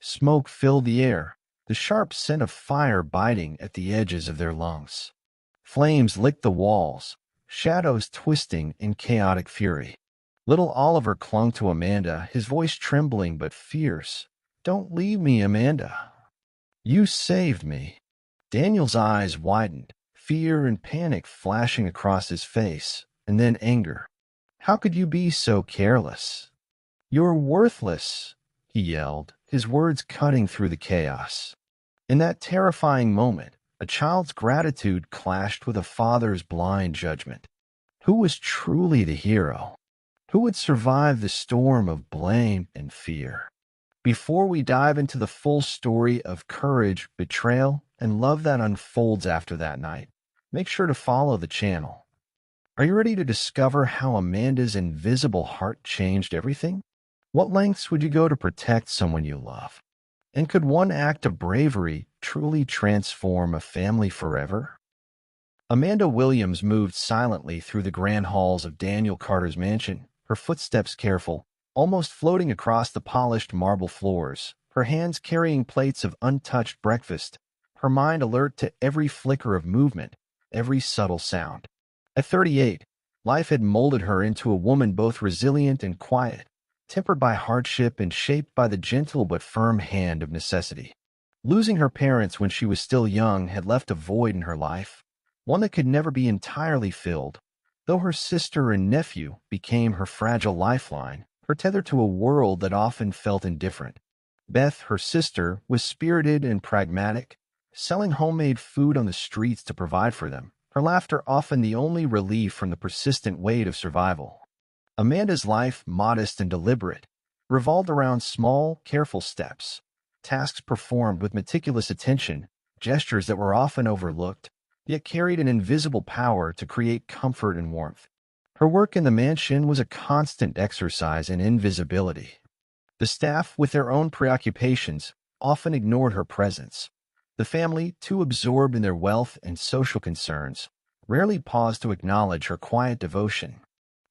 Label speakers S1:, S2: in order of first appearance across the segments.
S1: Smoke filled the air, the sharp scent of fire biting at the edges of their lungs. Flames licked the walls, shadows twisting in chaotic fury. Little Oliver clung to Amanda, his voice trembling but fierce. "Don't leave me, Amanda. You saved me." Daniel's eyes widened, fear and panic flashing across his face, and then anger. "How could you be so careless? You're worthless," he yelled, his words cutting through the chaos. In that terrifying moment, a child's gratitude clashed with a father's blind judgment. Who was truly the hero? Who would survive the storm of blame and fear? Before we dive into the full story of courage, betrayal, and love that unfolds after that night, make sure to follow the channel. Are you ready to discover how Amanda's invisible heart changed everything? What lengths would you go to protect someone you love? And could one act of bravery truly transform a family forever? Amanda Williams moved silently through the grand halls of Daniel Carter's mansion, her footsteps careful, almost floating across the polished marble floors, her hands carrying plates of untouched breakfast, her mind alert to every flicker of movement, every subtle sound. At 38, life had molded her into a woman both resilient and quiet, tempered by hardship and shaped by the gentle but firm hand of necessity. Losing her parents when she was still young had left a void in her life, one that could never be entirely filled, though her sister and nephew became her fragile lifeline, her tether to a world that often felt indifferent. Beth, her sister, was spirited and pragmatic, selling homemade food on the streets to provide for them, her laughter often the only relief from the persistent weight of survival. Amanda's life, modest and deliberate, revolved around small, careful steps, tasks performed with meticulous attention, gestures that were often overlooked, yet carried an invisible power to create comfort and warmth. Her work in the mansion was a constant exercise in invisibility. The staff, with their own preoccupations, often ignored her presence. The family, too absorbed in their wealth and social concerns, rarely paused to acknowledge her quiet devotion.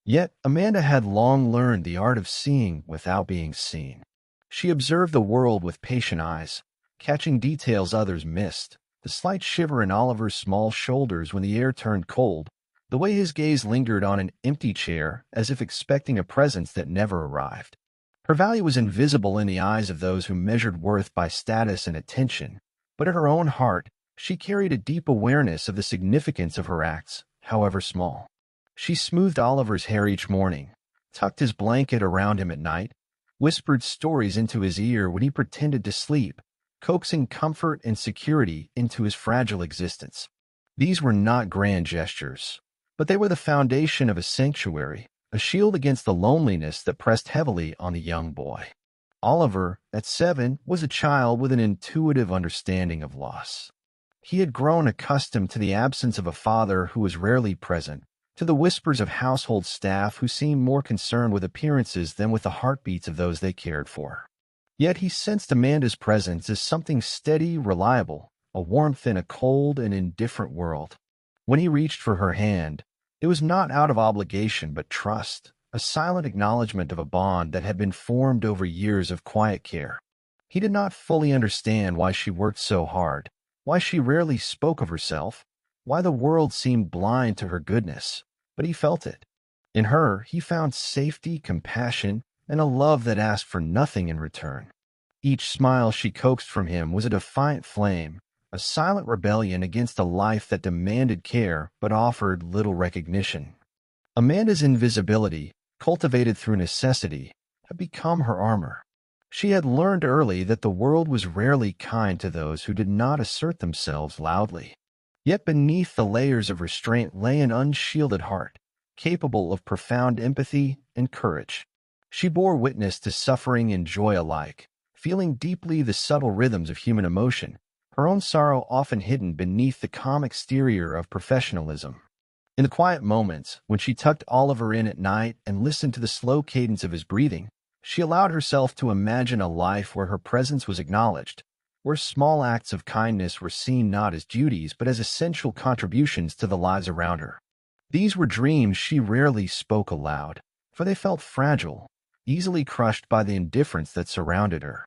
S1: Yet Amanda had long learned the art of seeing without being seen. She observed the world with patient eyes, catching details others missed, the slight shiver in Oliver's small shoulders when the air turned cold, the way his gaze lingered on an empty chair as if expecting a presence that never arrived. Her value was invisible in the eyes of those who measured worth by status and attention, but in her own heart, she carried a deep awareness of the significance of her acts, however small. She smoothed Oliver's hair each morning, tucked his blanket around him at night, whispered stories into his ear when he pretended to sleep, coaxing comfort and security into his fragile existence. These were not grand gestures, but they were the foundation of a sanctuary, a shield against the loneliness that pressed heavily on the young boy. Oliver, at 7, was a child with an intuitive understanding of loss. He had grown accustomed to the absence of a father who was rarely present, to the whispers of household staff who seemed more concerned with appearances than with the heartbeats of those they cared for. Yet he sensed Amanda's presence as something steady, reliable, a warmth in a cold and indifferent world. When he reached for her hand, it was not out of obligation but trust, a silent acknowledgement of a bond that had been formed over years of quiet care. He did not fully understand why she worked so hard, why she rarely spoke of herself, why the world seemed blind to her goodness, but he felt it. In her, he found safety, compassion, and a love that asked for nothing in return. Each smile she coaxed from him was a defiant flame, a silent rebellion against a life that demanded care but offered little recognition. Amanda's invisibility, cultivated through necessity, had become her armor. She had learned early that the world was rarely kind to those who did not assert themselves loudly. Yet beneath the layers of restraint lay an unshielded heart, capable of profound empathy and courage. She bore witness to suffering and joy alike, feeling deeply the subtle rhythms of human emotion, her own sorrow often hidden beneath the calm exterior of professionalism. In the quiet moments, when she tucked Oliver in at night and listened to the slow cadence of his breathing, she allowed herself to imagine a life where her presence was acknowledged, where small acts of kindness were seen not as duties but as essential contributions to the lives around her. These were dreams she rarely spoke aloud, for they felt fragile, easily crushed by the indifference that surrounded her.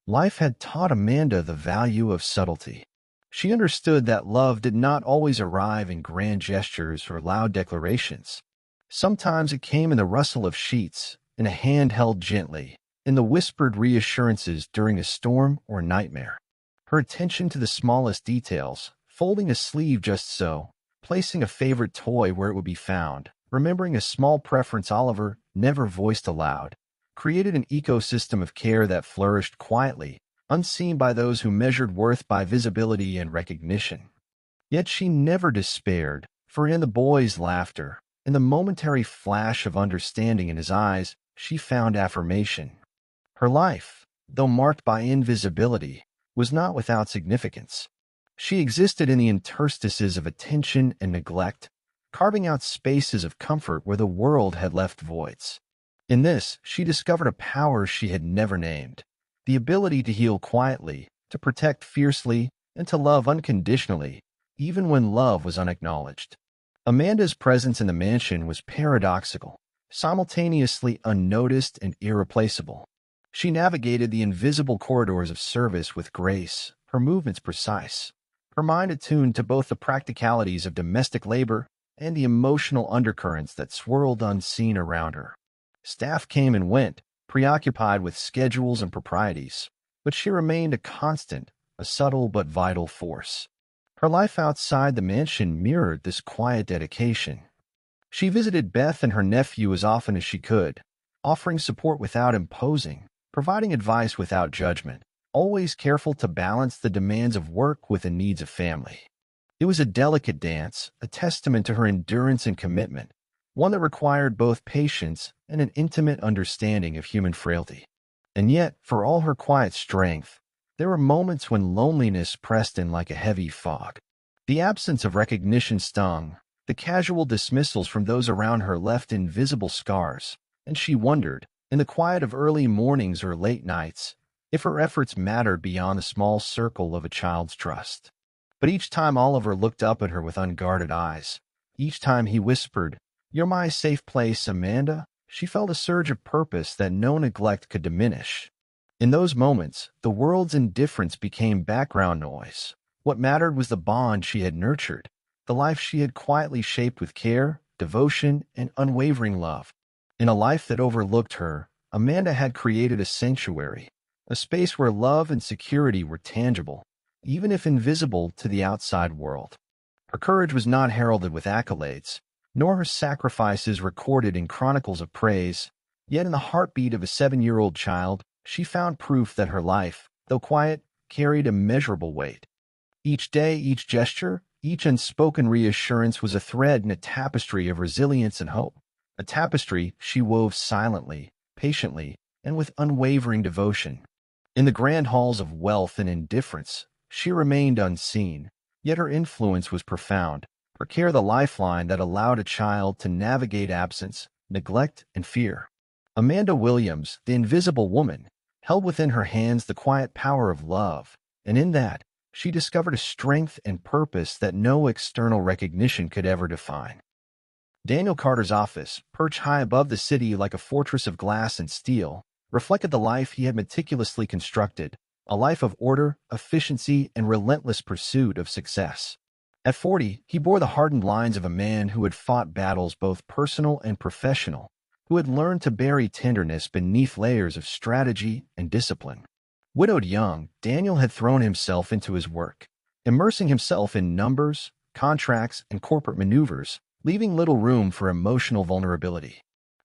S1: Life had taught Amanda the value of subtlety. She understood that love did not always arrive in grand gestures or loud declarations. Sometimes it came in the rustle of sheets, in a hand held gently, in the whispered reassurances during a storm or nightmare. Her attention to the smallest details, folding a sleeve just so, placing a favorite toy where it would be found, remembering a small preference Oliver never voiced aloud, created an ecosystem of care that flourished quietly, unseen by those who measured worth by visibility and recognition. Yet she never despaired, for in the boy's laughter, in the momentary flash of understanding in his eyes, she found affirmation. Her life, though marked by invisibility, was not without significance. She existed in the interstices of attention and neglect, carving out spaces of comfort where the world had left voids. In this, she discovered a power she had never named, the ability to heal quietly, to protect fiercely, and to love unconditionally, even when love was unacknowledged. Amanda's presence in the mansion was paradoxical, simultaneously unnoticed and irreplaceable. She navigated the invisible corridors of service with grace, her movements precise, her mind attuned to both the practicalities of domestic labor and the emotional undercurrents that swirled unseen around her. Staff came and went, preoccupied with schedules and proprieties, but she remained a constant, a subtle but vital force. Her life outside the mansion mirrored this quiet dedication. She visited Beth and her nephew as often as she could, offering support without imposing, providing advice without judgment, always careful to balance the demands of work with the needs of family. It was a delicate dance, a testament to her endurance and commitment, one that required both patience and an intimate understanding of human frailty. And yet, for all her quiet strength, there were moments when loneliness pressed in like a heavy fog. The absence of recognition stung, the casual dismissals from those around her left invisible scars, and she wondered, in the quiet of early mornings or late nights, if her efforts mattered beyond the small circle of a child's trust. But each time Oliver looked up at her with unguarded eyes, each time he whispered, "You're my safe place, Amanda," she felt a surge of purpose that no neglect could diminish. In those moments, the world's indifference became background noise. What mattered was the bond she had nurtured, the life she had quietly shaped with care, devotion, and unwavering love. In a life that overlooked her, Amanda had created a sanctuary, a space where love and security were tangible, even if invisible to the outside world. Her courage was not heralded with accolades, nor her sacrifices recorded in chronicles of praise, yet in the heartbeat of a 7-year-old child, she found proof that her life, though quiet, carried immeasurable weight. Each day, each gesture, each unspoken reassurance was a thread in a tapestry of resilience and hope, a tapestry she wove silently, patiently, and with unwavering devotion. In the grand halls of wealth and indifference, she remained unseen, yet her influence was profound, her care the lifeline that allowed a child to navigate absence, neglect, and fear. Amanda Williams, the invisible woman, held within her hands the quiet power of love, and in that, she discovered a strength and purpose that no external recognition could ever define. Daniel Carter's office, perched high above the city like a fortress of glass and steel, reflected the life he had meticulously constructed, a life of order, efficiency, and relentless pursuit of success. At 40, he bore the hardened lines of a man who had fought battles both personal and professional, who had learned to bury tenderness beneath layers of strategy and discipline. Widowed young, Daniel had thrown himself into his work, immersing himself in numbers, contracts, and corporate maneuvers, leaving little room for emotional vulnerability.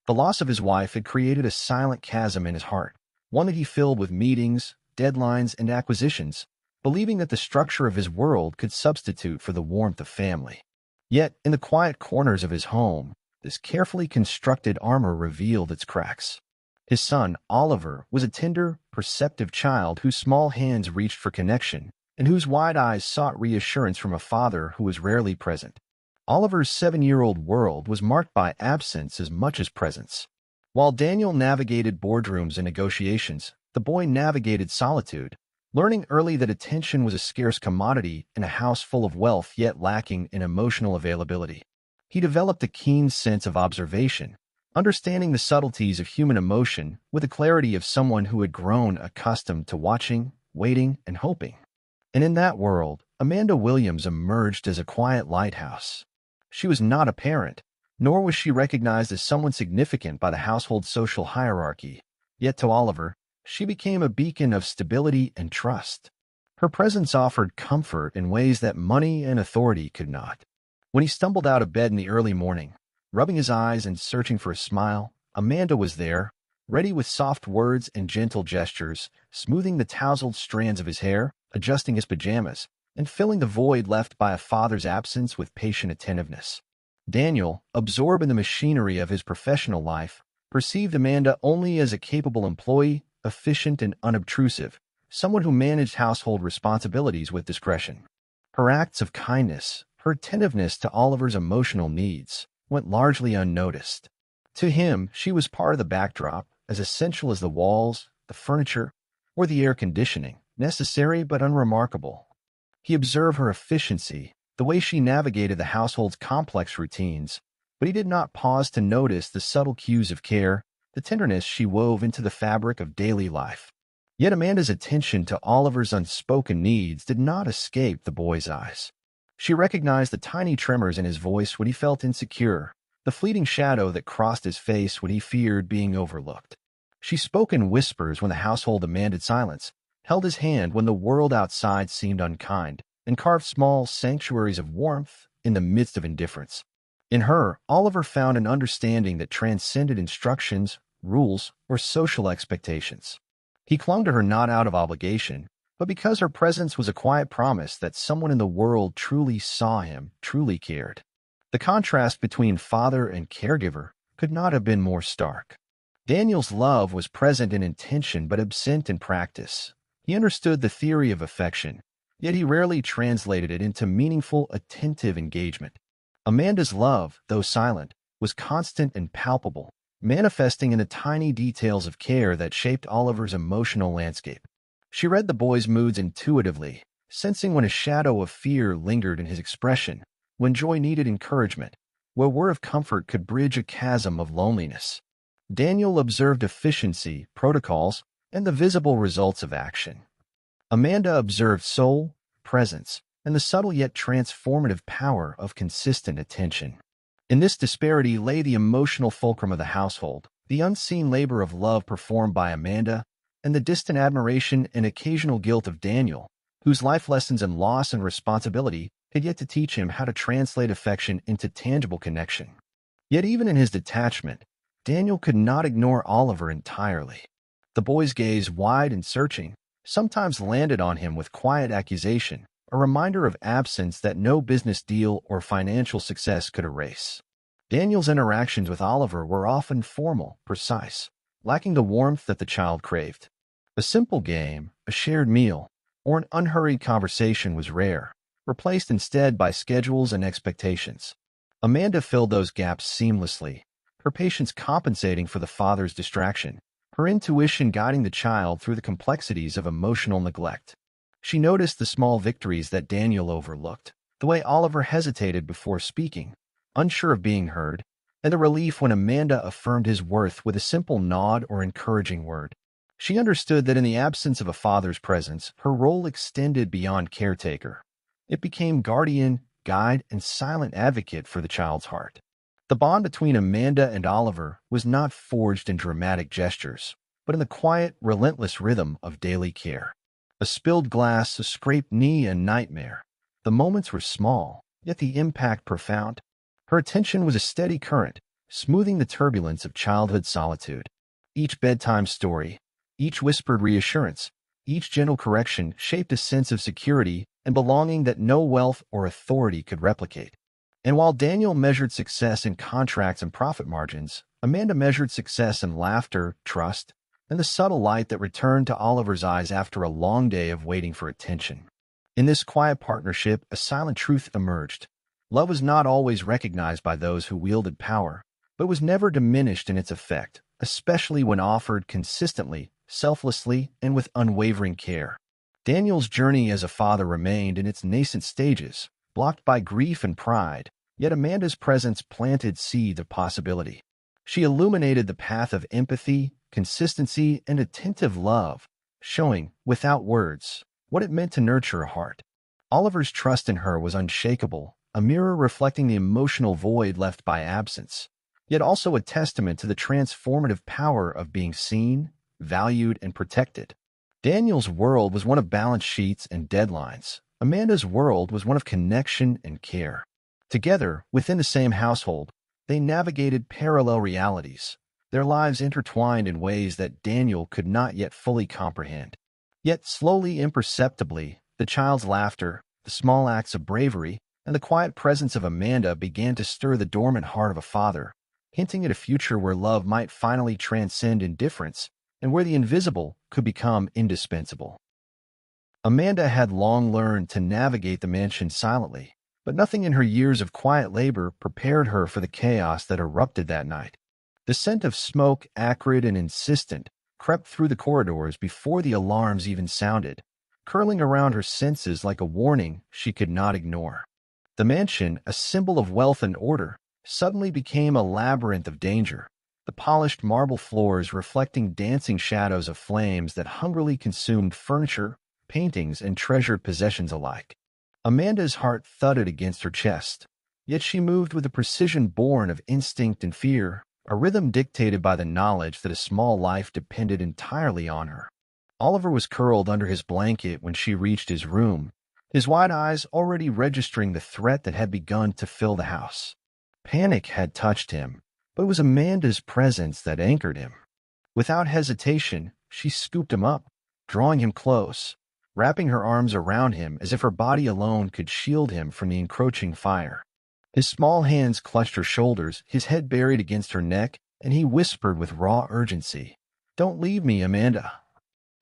S1: The loss of his wife had created a silent chasm in his heart, one that he filled with meetings, deadlines, and acquisitions, believing that the structure of his world could substitute for the warmth of family. Yet, in the quiet corners of his home, this carefully constructed armor revealed its cracks. His son, Oliver, was a tender, perceptive child whose small hands reached for connection, and whose wide eyes sought reassurance from a father who was rarely present. Oliver's 7-year-old world was marked by absence as much as presence. While Daniel navigated boardrooms and negotiations, the boy navigated solitude, learning early that attention was a scarce commodity in a house full of wealth yet lacking in emotional availability. He developed a keen sense of observation, understanding the subtleties of human emotion with the clarity of someone who had grown accustomed to watching, waiting, and hoping. And in that world, Amanda Williams emerged as a quiet lighthouse. She was not a parent, nor was she recognized as someone significant by the household's social hierarchy. Yet to Oliver, she became a beacon of stability and trust. Her presence offered comfort in ways that money and authority could not. When he stumbled out of bed in the early morning, rubbing his eyes and searching for a smile, Amanda was there, ready with soft words and gentle gestures, smoothing the tousled strands of his hair, adjusting his pajamas, and filling the void left by a father's absence with patient attentiveness. Daniel, absorbed in the machinery of his professional life, perceived Amanda only as a capable employee, efficient and unobtrusive, someone who managed household responsibilities with discretion. Her acts of kindness, her attentiveness to Oliver's emotional needs, went largely unnoticed. To him, she was part of the backdrop, as essential as the walls, the furniture, or the air conditioning, necessary but unremarkable. He observed her efficiency, the way she navigated the household's complex routines, but he did not pause to notice the subtle cues of care, the tenderness she wove into the fabric of daily life. Yet Amanda's attention to Oliver's unspoken needs did not escape the boy's eyes. She recognized the tiny tremors in his voice when he felt insecure, the fleeting shadow that crossed his face when he feared being overlooked. She spoke in whispers when the household demanded silence, held his hand when the world outside seemed unkind, and carved small sanctuaries of warmth in the midst of indifference. In her, Oliver found an understanding that transcended instructions, rules, or social expectations. He clung to her not out of obligation, but because her presence was a quiet promise that someone in the world truly saw him, truly cared. The contrast between father and caregiver could not have been more stark. Daniel's love was present in intention but absent in practice. He understood the theory of affection, yet he rarely translated it into meaningful, attentive engagement. Amanda's love, though silent, was constant and palpable, manifesting in the tiny details of care that shaped Oliver's emotional landscape. She read the boy's moods intuitively, sensing when a shadow of fear lingered in his expression, when joy needed encouragement, where word of comfort could bridge a chasm of loneliness. Daniel observed efficiency, protocols, and the visible results of action. Amanda observed soul, presence, and the subtle yet transformative power of consistent attention. In this disparity lay the emotional fulcrum of the household, the unseen labor of love performed by Amanda, and the distant admiration and occasional guilt of Daniel, whose life lessons in loss and responsibility had yet to teach him how to translate affection into tangible connection. Yet even in his detachment, Daniel could not ignore Oliver entirely. The boy's gaze, wide and searching, sometimes landed on him with quiet accusation, a reminder of absence that no business deal or financial success could erase. Daniel's interactions with Oliver were often formal, precise, lacking the warmth that the child craved. A simple game, a shared meal, or an unhurried conversation was rare, replaced instead by schedules and expectations. Amanda filled those gaps seamlessly, her patience compensating for the father's distraction, her intuition guiding the child through the complexities of emotional neglect. She noticed the small victories that Daniel overlooked, the way Oliver hesitated before speaking, unsure of being heard, and the relief when Amanda affirmed his worth with a simple nod or encouraging word. She understood that in the absence of a father's presence, her role extended beyond caretaker. It became guardian, guide, and silent advocate for the child's heart. The bond between Amanda and Oliver was not forged in dramatic gestures, but in the quiet, relentless rhythm of daily care. A spilled glass, a scraped knee, a nightmare. The moments were small, yet the impact profound. Her attention was a steady current, smoothing the turbulence of childhood solitude. Each bedtime story, each whispered reassurance, each gentle correction shaped a sense of security and belonging that no wealth or authority could replicate. And while Daniel measured success in contracts and profit margins, Amanda measured success in laughter, trust, and the subtle light that returned to Oliver's eyes after a long day of waiting for attention. In this quiet partnership, a silent truth emerged. Love was not always recognized by those who wielded power, but was never diminished in its effect, especially when offered consistently, selflessly, and with unwavering care. Daniel's journey as a father remained in its nascent stages, blocked by grief and pride, yet Amanda's presence planted seeds of possibility. She illuminated the path of empathy, consistency, and attentive love, showing, without words, what it meant to nurture a heart. Oliver's trust in her was unshakable, a mirror reflecting the emotional void left by absence, yet also a testament to the transformative power of being seen, valued, and protected. Daniel's world was one of balance sheets and deadlines. Amanda's world was one of connection and care. Together, within the same household, they navigated parallel realities, their lives intertwined in ways that Daniel could not yet fully comprehend. Yet slowly, imperceptibly, the child's laughter, the small acts of bravery, and the quiet presence of Amanda began to stir the dormant heart of a father, hinting at a future where love might finally transcend indifference and where the invisible could become indispensable. Amanda had long learned to navigate the mansion silently, but nothing in her years of quiet labor prepared her for the chaos that erupted that night. The scent of smoke, acrid and insistent, crept through the corridors before the alarms even sounded, curling around her senses like a warning she could not ignore. The mansion, a symbol of wealth and order, suddenly became a labyrinth of danger, the polished marble floors reflecting dancing shadows of flames that hungrily consumed furniture, paintings, and treasured possessions alike. Amanda's heart thudded against her chest, yet she moved with a precision born of instinct and fear, a rhythm dictated by the knowledge that a small life depended entirely on her. Oliver was curled under his blanket when she reached his room, his wide eyes already registering the threat that had begun to fill the house. Panic had touched him, but it was Amanda's presence that anchored him. Without hesitation, she scooped him up, drawing him close, wrapping her arms around him as if her body alone could shield him from the encroaching fire. His small hands clutched her shoulders, his head buried against her neck, and he whispered with raw urgency, "Don't leave me, Amanda.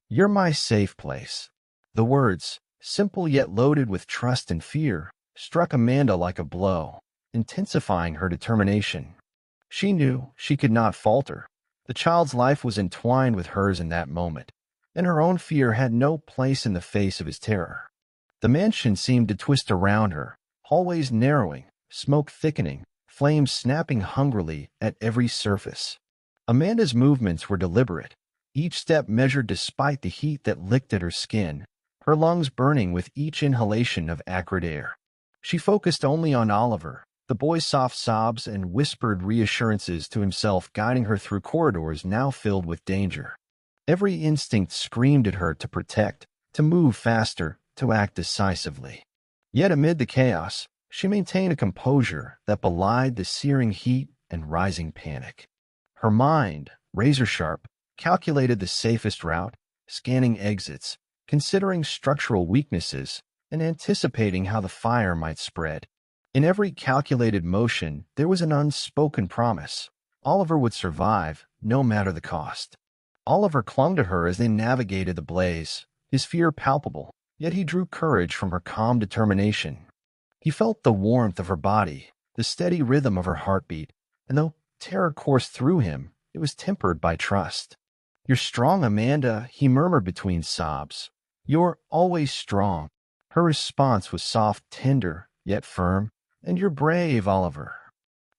S1: You're my safe place." The words, simple yet loaded with trust and fear, struck Amanda like a blow, intensifying her determination. She knew she could not falter. The child's life was entwined with hers in that moment, and her own fear had no place in the face of his terror. The mansion seemed to twist around her, hallways narrowing, smoke thickening, flames snapping hungrily at every surface. Amanda's movements were deliberate, each step measured despite the heat that licked at her skin, her lungs burning with each inhalation of acrid air. She focused only on Oliver, the boy's soft sobs and whispered reassurances to himself guiding her through corridors now filled with danger. Every instinct screamed at her to protect, to move faster, to act decisively. Yet amid the chaos, she maintained a composure that belied the searing heat and rising panic. Her mind, razor-sharp, calculated the safest route, scanning exits, considering structural weaknesses, and anticipating how the fire might spread. In every calculated motion, there was an unspoken promise. Oliver would survive, no matter the cost. Oliver clung to her as they navigated the blaze, his fear palpable, yet he drew courage from her calm determination. He felt the warmth of her body, the steady rhythm of her heartbeat, and though terror coursed through him, it was tempered by trust. "You're strong, Amanda," he murmured between sobs. "You're always strong." Her response was soft, tender, yet firm. "And you're brave, Oliver.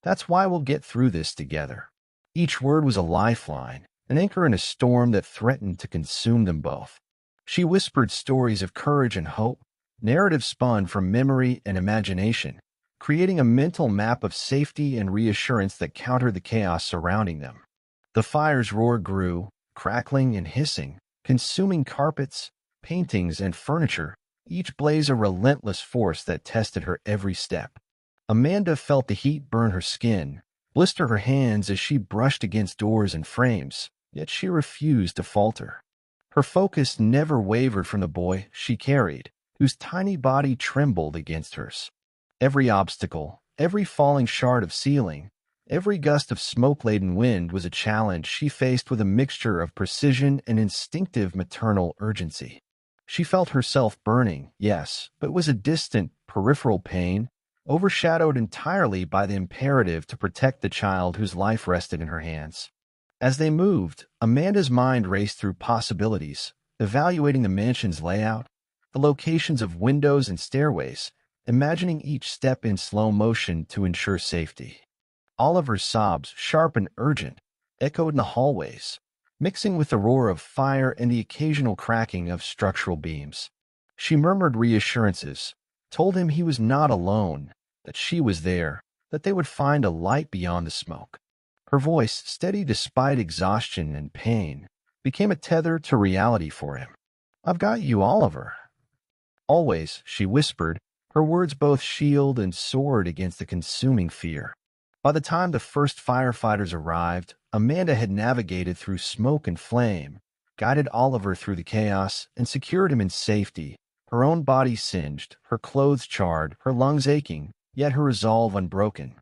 S1: That's why we'll get through this together." Each word was a lifeline, an anchor in a storm that threatened to consume them both. She whispered stories of courage and hope, narratives spun from memory and imagination, creating a mental map of safety and reassurance that countered the chaos surrounding them. The fire's roar grew, crackling and hissing, consuming carpets, paintings, and furniture, each blaze a relentless force that tested her every step. Amanda felt the heat burn her skin, blister her hands as she brushed against doors and frames, yet she refused to falter. Her focus never wavered from the boy she carried, whose tiny body trembled against hers. Every obstacle, every falling shard of ceiling, every gust of smoke-laden wind was a challenge she faced with a mixture of precision and instinctive maternal urgency. She felt herself burning, yes, but it was a distant, peripheral pain, overshadowed entirely by the imperative to protect the child whose life rested in her hands. As they moved, Amanda's mind raced through possibilities, evaluating the mansion's layout, the locations of windows and stairways, imagining each step in slow motion to ensure safety. Oliver's sobs, sharp and urgent, echoed in the hallways, mixing with the roar of fire and the occasional cracking of structural beams. She murmured reassurances, told him he was not alone, that she was there, that they would find a light beyond the smoke. Her voice, steady despite exhaustion and pain, became a tether to reality for him. "I've got you, Oliver." "Always," she whispered, her words both shield and sword against the consuming fear. By the time the first firefighters arrived, Amanda had navigated through smoke and flame, guided Oliver through the chaos, and secured him in safety, her own body singed, her clothes charred, her lungs aching, yet her resolve unbroken.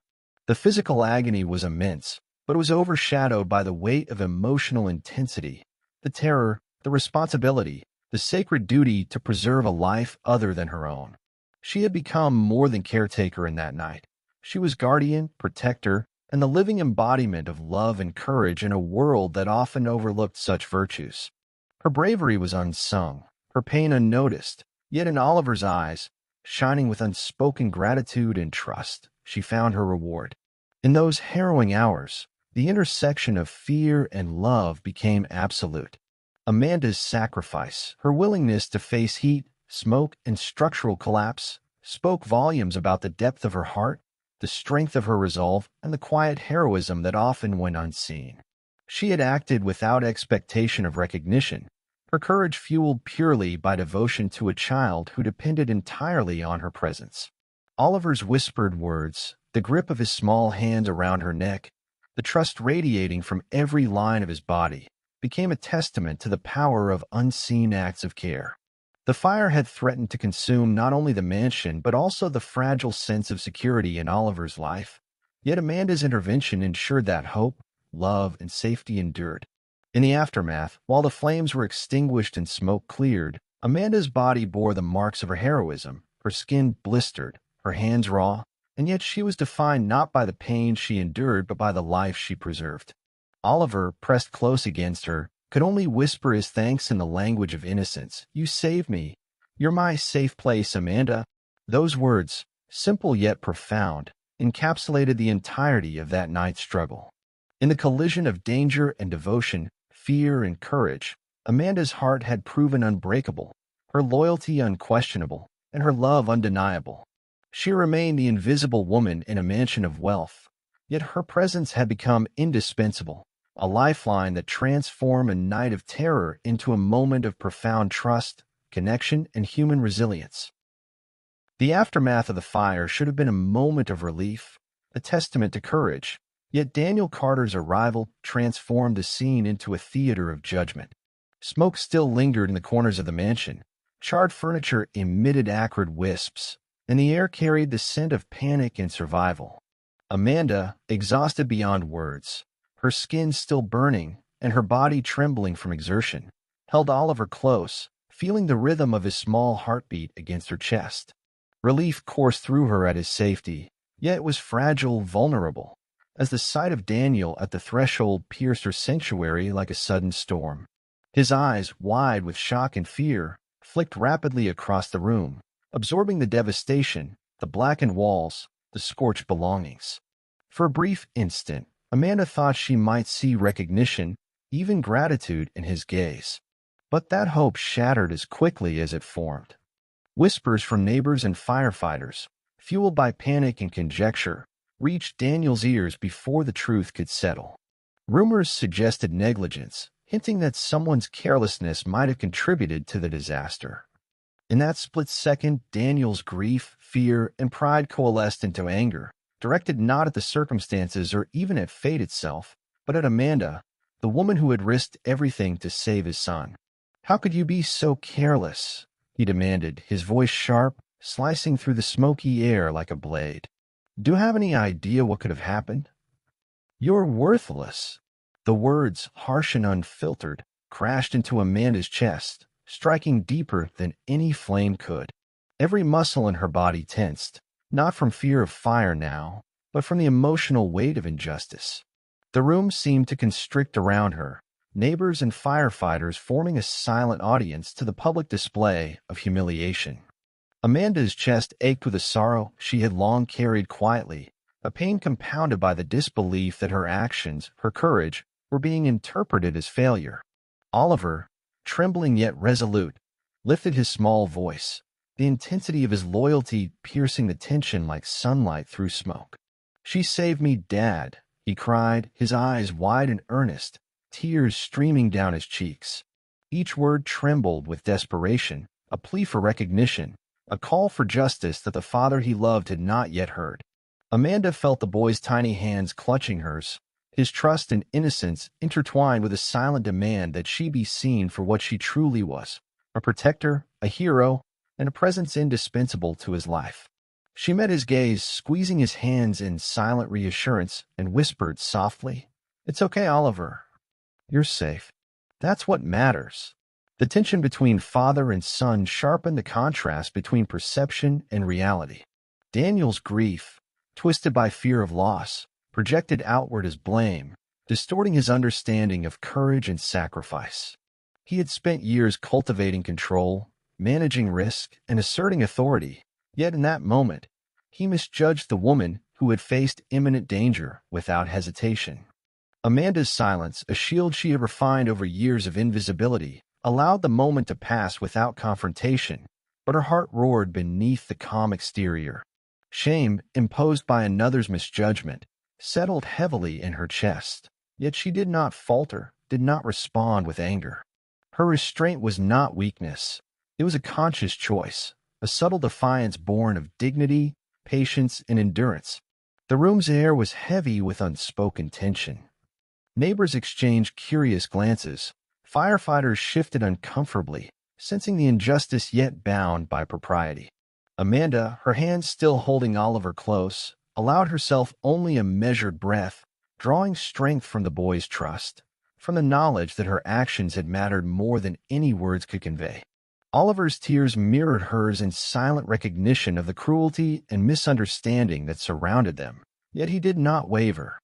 S1: The physical agony was immense, but it was overshadowed by the weight of emotional intensity, the terror, the responsibility, the sacred duty to preserve a life other than her own. She had become more than caretaker in that night. She was guardian, protector, and the living embodiment of love and courage in a world that often overlooked such virtues. Her bravery was unsung, her pain unnoticed, yet in Oliver's eyes, shining with unspoken gratitude and trust, she found her reward. In those harrowing hours, the intersection of fear and love became absolute. Amanda's sacrifice, her willingness to face heat, smoke, and structural collapse, spoke volumes about the depth of her heart, the strength of her resolve, and the quiet heroism that often went unseen. She had acted without expectation of recognition, her courage fueled purely by devotion to a child who depended entirely on her presence. Oliver's whispered words, the grip of his small hand around her neck, the trust radiating from every line of his body, became a testament to the power of unseen acts of care. The fire had threatened to consume not only the mansion but also the fragile sense of security in Oliver's life, yet Amanda's intervention ensured that hope, love, and safety endured. In the aftermath, while the flames were extinguished and smoke cleared, Amanda's body bore the marks of her heroism, her skin blistered, her hands raw, and yet she was defined not by the pain she endured but by the life she preserved. Oliver, pressed close against her, could only whisper his thanks in the language of innocence. "You saved me. You're my safe place, Amanda." Those words, simple yet profound, encapsulated the entirety of that night's struggle. In the collision of danger and devotion, fear and courage, Amanda's heart had proven unbreakable, her loyalty unquestionable, and her love undeniable. She remained the invisible woman in a mansion of wealth, yet her presence had become indispensable, a lifeline that transformed a night of terror into a moment of profound trust, connection, and human resilience. The aftermath of the fire should have been a moment of relief, a testament to courage, yet Daniel Carter's arrival transformed the scene into a theater of judgment. Smoke still lingered in the corners of the mansion, charred furniture emitted acrid wisps, and the air carried the scent of panic and survival. Amanda, exhausted beyond words, her skin still burning and her body trembling from exertion, held Oliver close, feeling the rhythm of his small heartbeat against her chest. Relief coursed through her at his safety, yet it was fragile, vulnerable, as the sight of Daniel at the threshold pierced her sanctuary like a sudden storm. His eyes, wide with shock and fear, flicked rapidly across the room, absorbing the devastation, the blackened walls, the scorched belongings. For a brief instant, Amanda thought she might see recognition, even gratitude in his gaze. But that hope shattered as quickly as it formed. Whispers from neighbors and firefighters, fueled by panic and conjecture, reached Daniel's ears before the truth could settle. Rumors suggested negligence, hinting that someone's carelessness might have contributed to the disaster. In that split second, Daniel's grief, fear, and pride coalesced into anger, directed not at the circumstances or even at fate itself, but at Amanda, the woman who had risked everything to save his son. "How could you be so careless?" he demanded, his voice sharp, slicing through the smoky air like a blade. "Do you have any idea what could have happened? You're worthless." The words, harsh and unfiltered, crashed into Amanda's chest, striking deeper than any flame could. Every muscle in her body tensed, not from fear of fire now, but from the emotional weight of injustice. The room seemed to constrict around her, neighbors and firefighters forming a silent audience to the public display of humiliation. Amanda's chest ached with a sorrow she had long carried quietly, a pain compounded by the disbelief that her actions, her courage, were being interpreted as failure. Oliver, trembling yet resolute, lifted his small voice, the intensity of his loyalty piercing the tension like sunlight through smoke. "She saved me, Dad," he cried, his eyes wide and earnest, tears streaming down his cheeks. Each word trembled with desperation, a plea for recognition, a call for justice that the father he loved had not yet heard. Amanda felt the boy's tiny hands clutching hers, his trust and innocence intertwined with a silent demand that she be seen for what she truly was, a protector, a hero, and a presence indispensable to his life. She met his gaze, squeezing his hands in silent reassurance, and whispered softly, "It's okay, Oliver. You're safe. That's what matters." The tension between father and son sharpened the contrast between perception and reality. Daniel's grief, twisted by fear of loss, projected outward as blame, distorting his understanding of courage and sacrifice. He had spent years cultivating control, managing risk, and asserting authority, yet in that moment, he misjudged the woman who had faced imminent danger without hesitation. Amanda's silence, a shield she had refined over years of invisibility, allowed the moment to pass without confrontation, but her heart roared beneath the calm exterior. Shame, imposed by another's misjudgment, settled heavily in her chest, yet she did not falter, did not respond with anger. Her restraint was not weakness. It was a conscious choice, a subtle defiance born of dignity, patience, and endurance. The room's air was heavy with unspoken tension. Neighbors exchanged curious glances. Firefighters shifted uncomfortably, sensing the injustice yet bound by propriety. Amanda, her hands still holding Oliver close, allowed herself only a measured breath, drawing strength from the boy's trust, from the knowledge that her actions had mattered more than any words could convey. Oliver's tears mirrored hers in silent recognition of the cruelty and misunderstanding that surrounded them, yet he did not waver.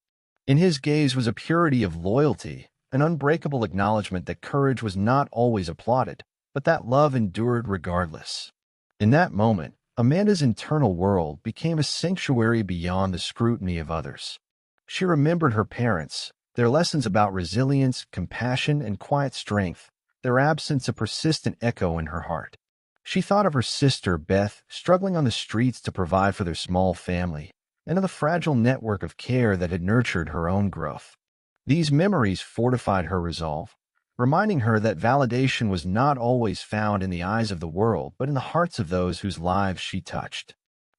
S1: In his gaze was a purity of loyalty, an unbreakable acknowledgement that courage was not always applauded, but that love endured regardless. In that moment, Amanda's internal world became a sanctuary beyond the scrutiny of others. She remembered her parents, their lessons about resilience, compassion, and quiet strength, their absence a persistent echo in her heart. She thought of her sister, Beth, struggling on the streets to provide for their small family, and of the fragile network of care that had nurtured her own growth. These memories fortified her resolve, reminding her that validation was not always found in the eyes of the world, but in the hearts of those whose lives she touched.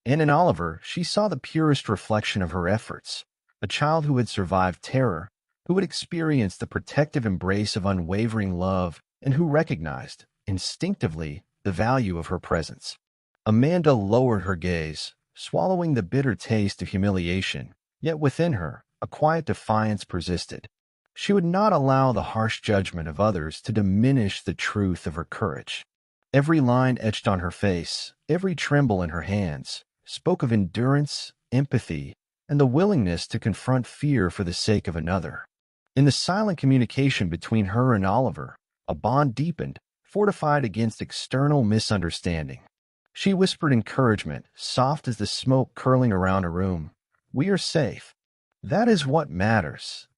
S1: And in Oliver, she saw the purest reflection of her efforts, a child who had survived terror, who had experienced the protective embrace of unwavering love, and who recognized, instinctively, the value of her presence. Amanda lowered her gaze, swallowing the bitter taste of humiliation, yet within her, a quiet defiance persisted. She would not allow the harsh judgment of others to diminish the truth of her courage. Every line etched on her face, every tremble in her hands, spoke of endurance, empathy, and the willingness to confront fear for the sake of another. In the silent communication between her and Oliver, a bond deepened, fortified against external misunderstanding. She whispered encouragement, soft as the smoke curling around a room. "We are safe. That is what matters.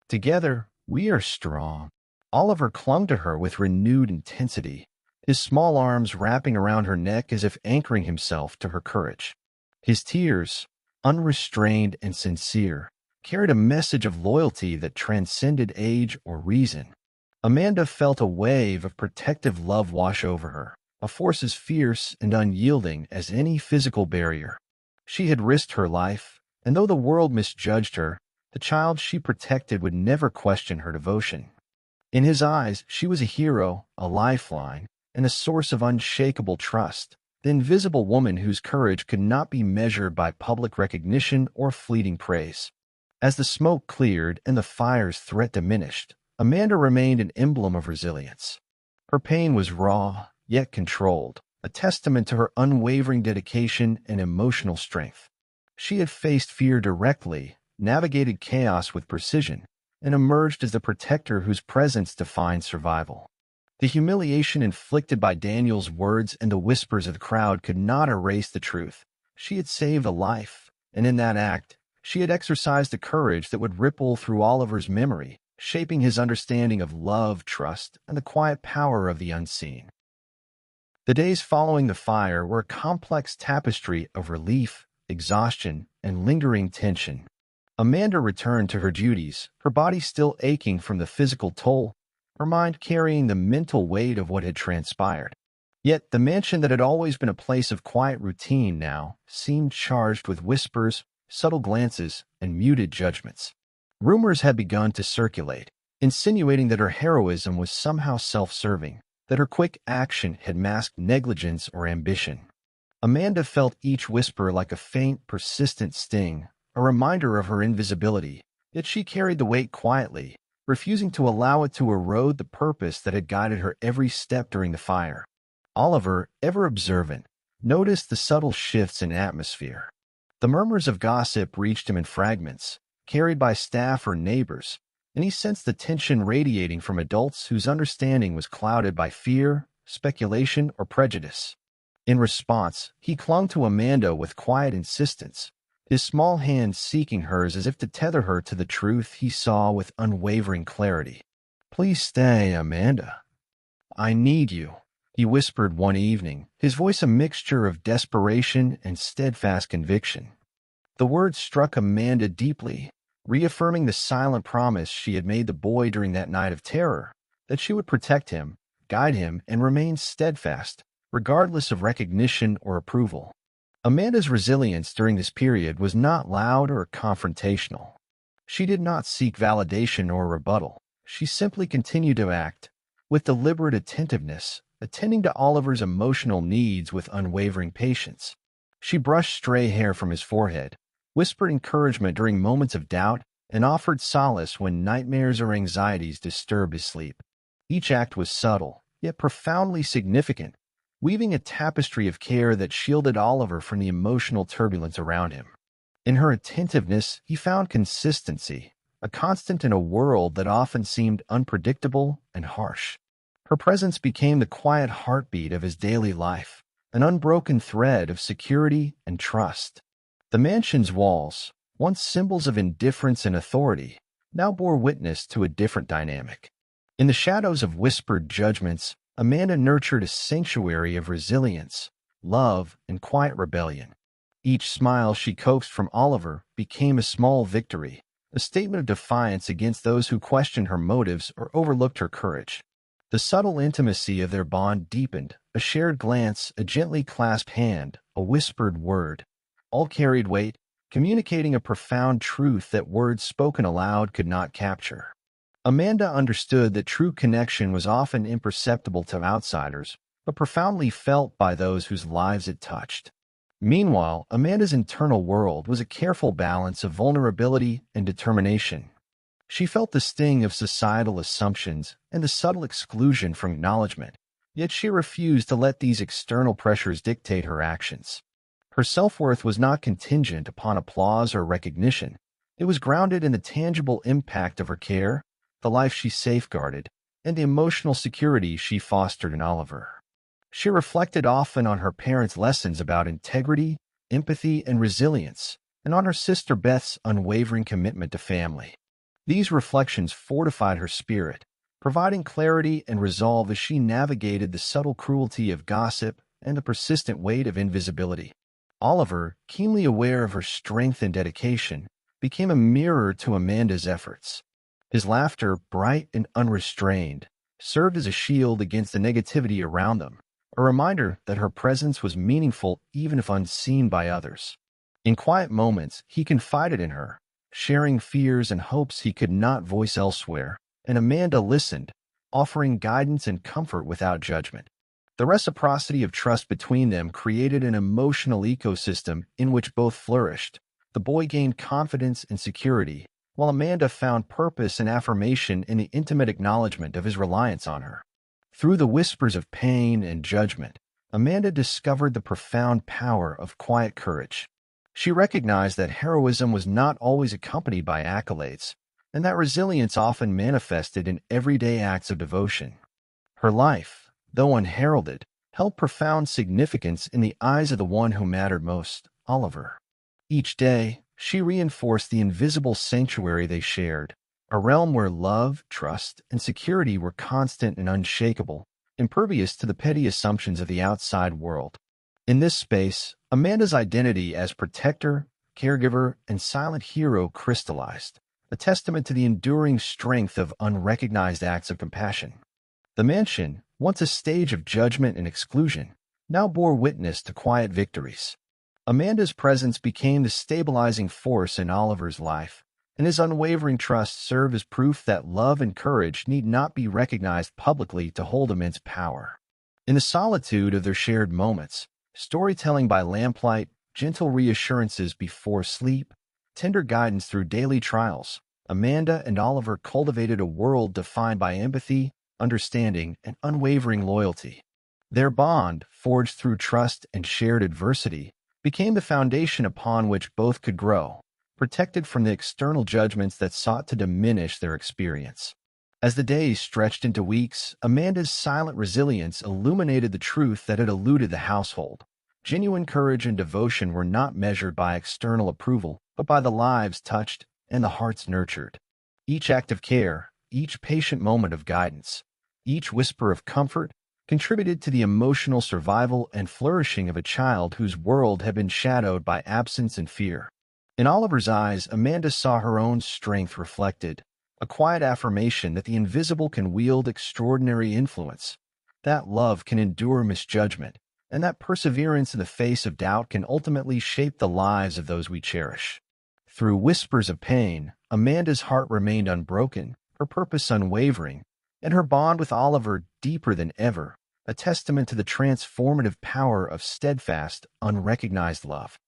S1: Together, we are strong." Oliver clung to her with renewed intensity, his small arms wrapping around her neck as if anchoring himself to her courage. His tears, unrestrained and sincere, carried a message of loyalty that transcended age or reason. Amanda felt a wave of protective love wash over her, a force as fierce and unyielding as any physical barrier. She had risked her life, and though the world misjudged her, the child she protected would never question her devotion. In his eyes, she was a hero, a lifeline, and a source of unshakable trust, the invisible woman whose courage could not be measured by public recognition or fleeting praise. As the smoke cleared and the fire's threat diminished, Amanda remained an emblem of resilience. Her pain was raw, yet controlled, a testament to her unwavering dedication and emotional strength. She had faced fear directly, navigated chaos with precision, and emerged as the protector whose presence defined survival. The humiliation inflicted by Daniel's words and the whispers of the crowd could not erase the truth. She had saved a life, and in that act, She had exercised a courage that would ripple through Oliver's memory, shaping his understanding of love, trust, and the quiet power of the unseen. The days following the fire were a complex tapestry of relief, exhaustion, and lingering tension. Amanda returned to her duties, her body still aching from the physical toll, her mind carrying the mental weight of what had transpired. Yet the mansion that had always been a place of quiet routine now seemed charged with whispers, subtle glances, and muted judgments. Rumors had begun to circulate, insinuating that her heroism was somehow self-serving, that her quick action had masked negligence or ambition. Amanda felt each whisper like a faint, persistent sting, a reminder of her invisibility, yet she carried the weight quietly, refusing to allow it to erode the purpose that had guided her every step during the fire. Oliver, ever observant, noticed the subtle shifts in atmosphere. The murmurs of gossip reached him in fragments, carried by staff or neighbors, and he sensed the tension radiating from adults whose understanding was clouded by fear, speculation, or prejudice. In response, he clung to Amanda with quiet insistence, his small hand seeking hers as if to tether her to the truth he saw with unwavering clarity. "Please stay, Amanda. I need you," he whispered one evening, his voice a mixture of desperation and steadfast conviction. The words struck Amanda deeply, reaffirming the silent promise she had made the boy during that night of terror, that she would protect him, guide him, and remain steadfast, regardless of recognition or approval. Amanda's resilience during this period was not loud or confrontational. She did not seek validation or rebuttal. She simply continued to act, with deliberate attentiveness, attending to Oliver's emotional needs with unwavering patience. She brushed stray hair from his forehead, whispered encouragement during moments of doubt, and offered solace when nightmares or anxieties disturbed his sleep. Each act was subtle, yet profoundly significant, weaving a tapestry of care that shielded Oliver from the emotional turbulence around him. In her attentiveness, he found consistency, a constant in a world that often seemed unpredictable and harsh. Her presence became the quiet heartbeat of his daily life, an unbroken thread of security and trust. The mansion's walls, once symbols of indifference and authority, now bore witness to a different dynamic. In the shadows of whispered judgments, Amanda nurtured a sanctuary of resilience, love, and quiet rebellion. Each smile she coaxed from Oliver became a small victory, a statement of defiance against those who questioned her motives or overlooked her courage. The subtle intimacy of their bond deepened, a shared glance, a gently clasped hand, a whispered word. All carried weight, communicating a profound truth that words spoken aloud could not capture. Amanda understood that true connection was often imperceptible to outsiders, but profoundly felt by those whose lives it touched. Meanwhile, Amanda's internal world was a careful balance of vulnerability and determination. She felt the sting of societal assumptions and the subtle exclusion from acknowledgement, yet she refused to let these external pressures dictate her actions. Her self-worth was not contingent upon applause or recognition. It was grounded in the tangible impact of her care, the life she safeguarded, and the emotional security she fostered in Oliver. She reflected often on her parents' lessons about integrity, empathy, and resilience, and on her sister Beth's unwavering commitment to family. These reflections fortified her spirit, providing clarity and resolve as she navigated the subtle cruelty of gossip and the persistent weight of invisibility. Oliver, keenly aware of her strength and dedication, became a mirror to Amanda's efforts. His laughter, bright and unrestrained, served as a shield against the negativity around them, a reminder that her presence was meaningful even if unseen by others. In quiet moments, he confided in her, sharing fears and hopes he could not voice elsewhere, and Amanda listened, offering guidance and comfort without judgment. The reciprocity of trust between them created an emotional ecosystem in which both flourished. The boy gained confidence and security, while Amanda found purpose and affirmation in the intimate acknowledgement of his reliance on her. Through the whispers of pain and judgment, Amanda discovered the profound power of quiet courage. She recognized that heroism was not always accompanied by accolades, and that resilience often manifested in everyday acts of devotion. Her life, though unheralded, held profound significance in the eyes of the one who mattered most, Oliver. Each day, She reinforced the invisible sanctuary they shared, a realm where love, trust, and security were constant and unshakable, impervious to the petty assumptions of the outside world. In this space, Amanda's identity as protector, caregiver, and silent hero crystallized, a testament to the enduring strength of unrecognized acts of compassion. The mansion, once a stage of judgment and exclusion, now bore witness to quiet victories. Amanda's presence became the stabilizing force in Oliver's life, and his unwavering trust served as proof that love and courage need not be recognized publicly to hold immense power. In the solitude of their shared moments, storytelling by lamplight, gentle reassurances before sleep, tender guidance through daily trials, Amanda and Oliver cultivated a world defined by empathy, understanding, and unwavering loyalty. Their bond, forged through trust and shared adversity, became the foundation upon which both could grow, protected from the external judgments that sought to diminish their experience. As the days stretched into weeks, Amanda's silent resilience illuminated the truth that had eluded the household. Genuine courage and devotion were not measured by external approval, but by the lives touched and the hearts nurtured. Each act of care, each patient moment of guidance, each whisper of comfort contributed to the emotional survival and flourishing of a child whose world had been shadowed by absence and fear. In Oliver's eyes, Amanda saw her own strength reflected, a quiet affirmation that the invisible can wield extraordinary influence, that love can endure misjudgment, and that perseverance in the face of doubt can ultimately shape the lives of those we cherish. Through whispers of pain, Amanda's heart remained unbroken, her purpose unwavering, and her bond with Oliver deeper than ever, a testament to the transformative power of steadfast, unrecognized love.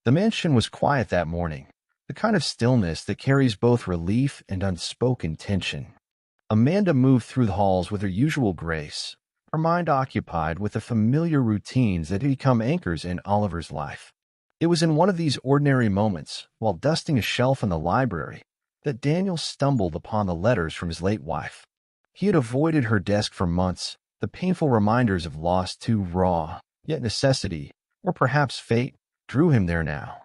S1: The mansion was quiet that morning, the kind of stillness that carries both relief and unspoken tension. Amanda moved through the halls with her usual grace, her mind occupied with the familiar routines that had become anchors in Oliver's life. It was in one of these ordinary moments, while dusting a shelf in the library, that Daniel stumbled upon the letters from his late wife. He had avoided her desk for months, the painful reminders of loss too raw, yet necessity, or perhaps fate, drew him there now.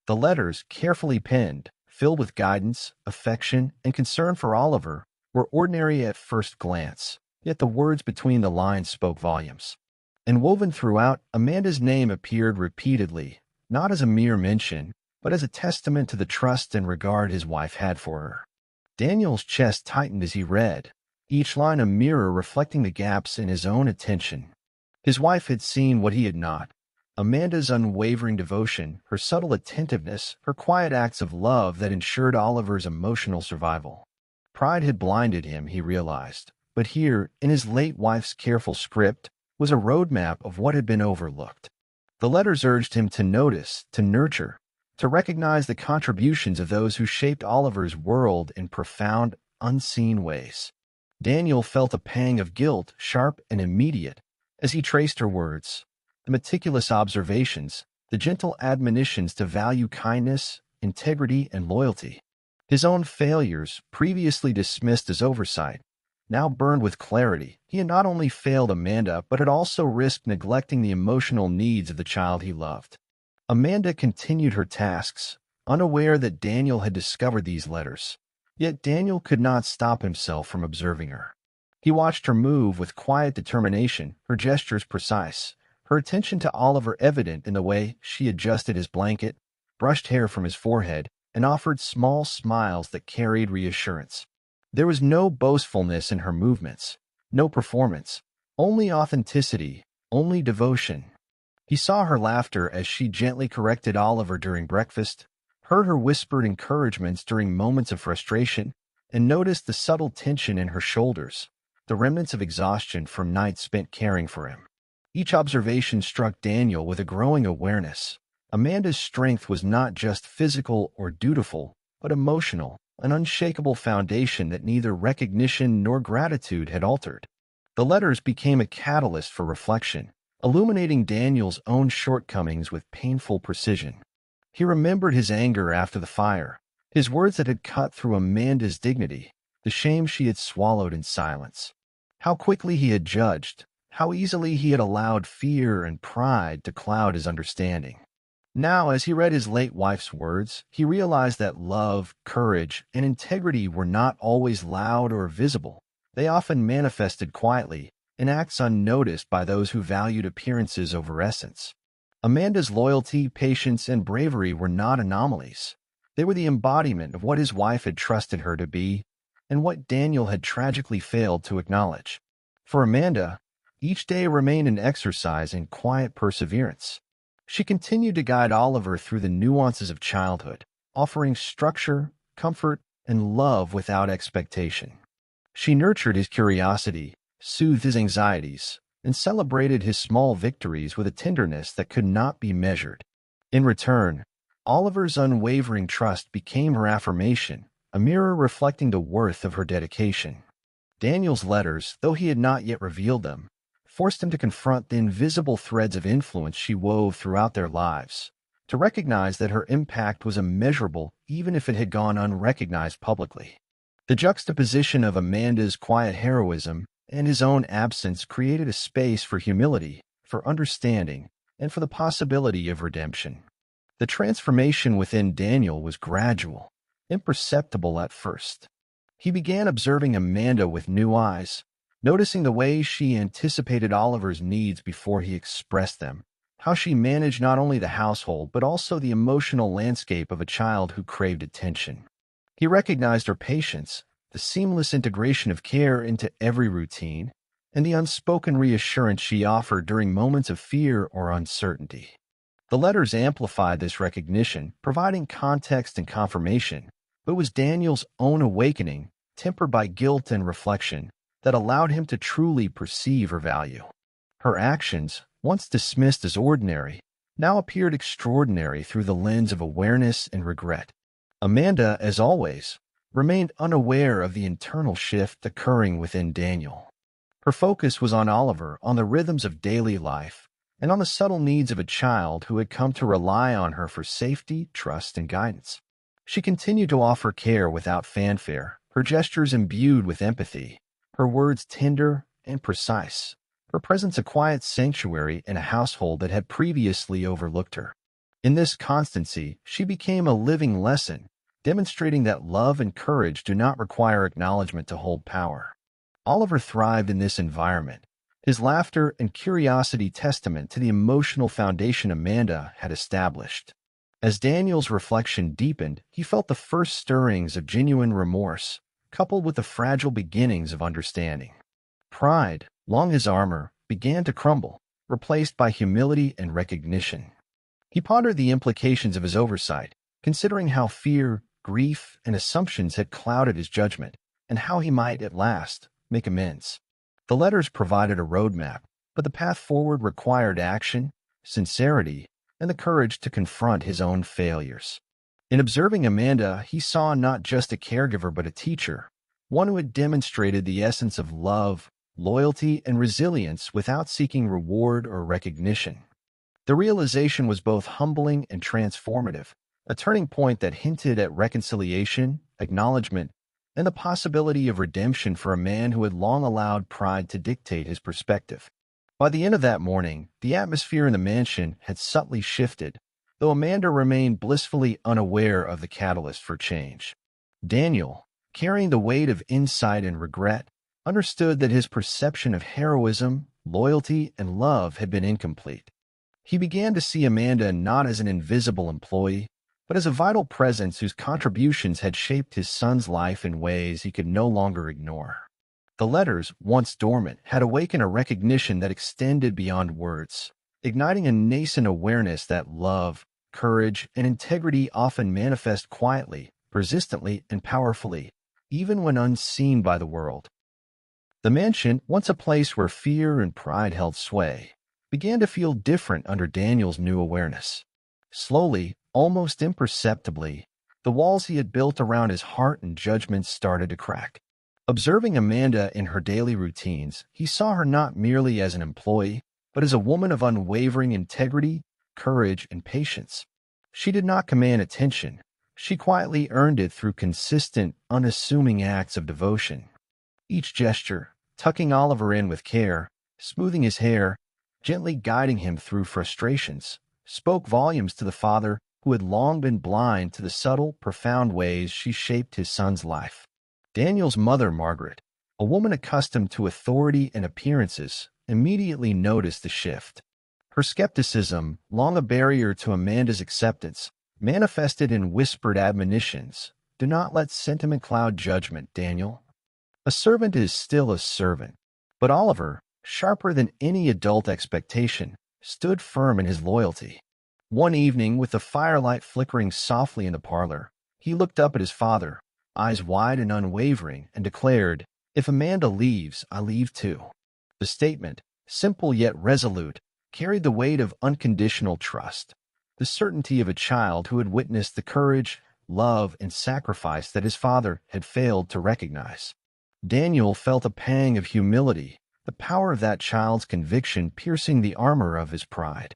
S1: The letters, carefully penned, filled with guidance, affection, and concern for Oliver, were ordinary at first glance, yet the words between the lines spoke volumes. And woven throughout, Amanda's name appeared repeatedly, not as a mere mention, but as a testament to the trust and regard his wife had for her. Daniel's chest tightened as he read, each line a mirror reflecting the gaps in his own attention. His wife had seen what he had not. Amanda's unwavering devotion, her subtle attentiveness, her quiet acts of love that ensured Oliver's emotional survival. Pride had blinded him, he realized, but here, in his late wife's careful script, was a roadmap of what had been overlooked. The letters urged him to notice, to nurture, to recognize the contributions of those who shaped Oliver's world in profound, unseen ways. Daniel felt a pang of guilt, sharp and immediate, as he traced her words, the meticulous observations, the gentle admonitions to value kindness, integrity, and loyalty. His own failures, previously dismissed as oversight, now burned with clarity. He had not only failed Amanda, but had also risked neglecting the emotional needs of the child he loved. Amanda continued her tasks, unaware that Daniel had discovered these letters. Yet Daniel could not stop himself from observing her. He watched her move with quiet determination, her gestures precise, her attention to Oliver evident in the way she adjusted his blanket, brushed hair from his forehead, and offered small smiles that carried reassurance. There was no boastfulness in her movements, no performance, only authenticity, only devotion. He saw her laughter as she gently corrected Oliver during breakfast, heard her whispered encouragements during moments of frustration, and noticed the subtle tension in her shoulders, the remnants of exhaustion from nights spent caring for him. Each observation struck Daniel with a growing awareness. Amanda's strength was not just physical or dutiful, but emotional, an unshakable foundation that neither recognition nor gratitude had altered. The letters became a catalyst for reflection, illuminating Daniel's own shortcomings with painful precision. He remembered his anger after the fire, his words that had cut through Amanda's dignity, the shame she had swallowed in silence. How quickly he had judged, how easily he had allowed fear and pride to cloud his understanding. Now, as he read his late wife's words, he realized that love, courage, and integrity were not always loud or visible. They often manifested quietly, in acts unnoticed by those who valued appearances over essence. Amanda's loyalty, patience, and bravery were not anomalies. They were the embodiment of what his wife had trusted her to be, and what Daniel had tragically failed to acknowledge. For Amanda, each day remained an exercise in quiet perseverance. She continued to guide Oliver through the nuances of childhood, offering structure, comfort, and love without expectation. She nurtured his curiosity, soothed his anxieties, and celebrated his small victories with a tenderness that could not be measured. In return, Oliver's unwavering trust became her affirmation, a mirror reflecting the worth of her dedication. Daniel's letters, though he had not yet revealed them, forced him to confront the invisible threads of influence she wove throughout their lives, to recognize that her impact was immeasurable even if it had gone unrecognized publicly. The juxtaposition of Amanda's quiet heroism and his own absence created a space for humility, for understanding, and for the possibility of redemption. The transformation within Daniel was gradual, imperceptible at first. He began observing Amanda with new eyes, noticing the way she anticipated Oliver's needs before he expressed them, how she managed not only the household but also the emotional landscape of a child who craved attention. He recognized her patience, the seamless integration of care into every routine, and the unspoken reassurance she offered during moments of fear or uncertainty. The letters amplified this recognition, providing context and confirmation, but it was Daniel's own awakening, tempered by guilt and reflection, that allowed him to truly perceive her value. Her actions, once dismissed as ordinary, now appeared extraordinary through the lens of awareness and regret. Amanda, as always, remained unaware of the internal shift occurring within Daniel. Her focus was on Oliver, on the rhythms of daily life, and on the subtle needs of a child who had come to rely on her for safety, trust, and guidance. She continued to offer care without fanfare, her gestures imbued with empathy, her words tender and precise, her presence a quiet sanctuary in a household that had previously overlooked her. In this constancy, she became a living lesson, demonstrating that love and courage do not require acknowledgement to hold power. Oliver thrived in this environment, his laughter and curiosity testament to the emotional foundation Amanda had established. As Daniel's reflection deepened, he felt the first stirrings of genuine remorse, coupled with the fragile beginnings of understanding. Pride, long as armor, began to crumble, replaced by humility and recognition. He pondered the implications of his oversight, considering how fear, grief, and assumptions had clouded his judgment, and how he might, at last, make amends. The letters provided a roadmap, but the path forward required action, sincerity, and the courage to confront his own failures. In observing Amanda, he saw not just a caregiver but a teacher, one who had demonstrated the essence of love, loyalty, and resilience without seeking reward or recognition. The realization was both humbling and transformative, a turning point that hinted at reconciliation, acknowledgement, and the possibility of redemption for a man who had long allowed pride to dictate his perspective. By the end of that morning, the atmosphere in the mansion had subtly shifted, though Amanda remained blissfully unaware of the catalyst for change. Daniel, carrying the weight of insight and regret, understood that his perception of heroism, loyalty, and love had been incomplete. He began to see Amanda not as an invisible employee, but as a vital presence whose contributions had shaped his son's life in ways he could no longer ignore. The letters, once dormant, had awakened a recognition that extended beyond words, igniting a nascent awareness that love, courage, and integrity often manifest quietly, persistently, and powerfully, even when unseen by the world. The mansion, once a place where fear and pride held sway, began to feel different under Daniel's new awareness. Slowly, almost imperceptibly, the walls he had built around his heart and judgment started to crack. Observing Amanda in her daily routines, he saw her not merely as an employee, but as a woman of unwavering integrity, courage, and patience. She did not command attention. She quietly earned it through consistent, unassuming acts of devotion. Each gesture, tucking Oliver in with care, smoothing his hair, gently guiding him through frustrations, spoke volumes to the father who had long been blind to the subtle, profound ways she shaped his son's life. Daniel's mother, Margaret, a woman accustomed to authority and appearances, immediately noticed the shift. Her skepticism, long a barrier to Amanda's acceptance, manifested in whispered admonitions. Do not let sentiment cloud judgment, Daniel. A servant is still a servant. But Oliver, sharper than any adult expectation, stood firm in his loyalty. One evening, with the firelight flickering softly in the parlor, he looked up at his father, eyes wide and unwavering, and declared, "If Amanda leaves, I leave too." The statement, simple yet resolute, carried the weight of unconditional trust, the certainty of a child who had witnessed the courage, love, and sacrifice that his father had failed to recognize. Daniel felt a pang of humility, the power of that child's conviction piercing the armor of his pride.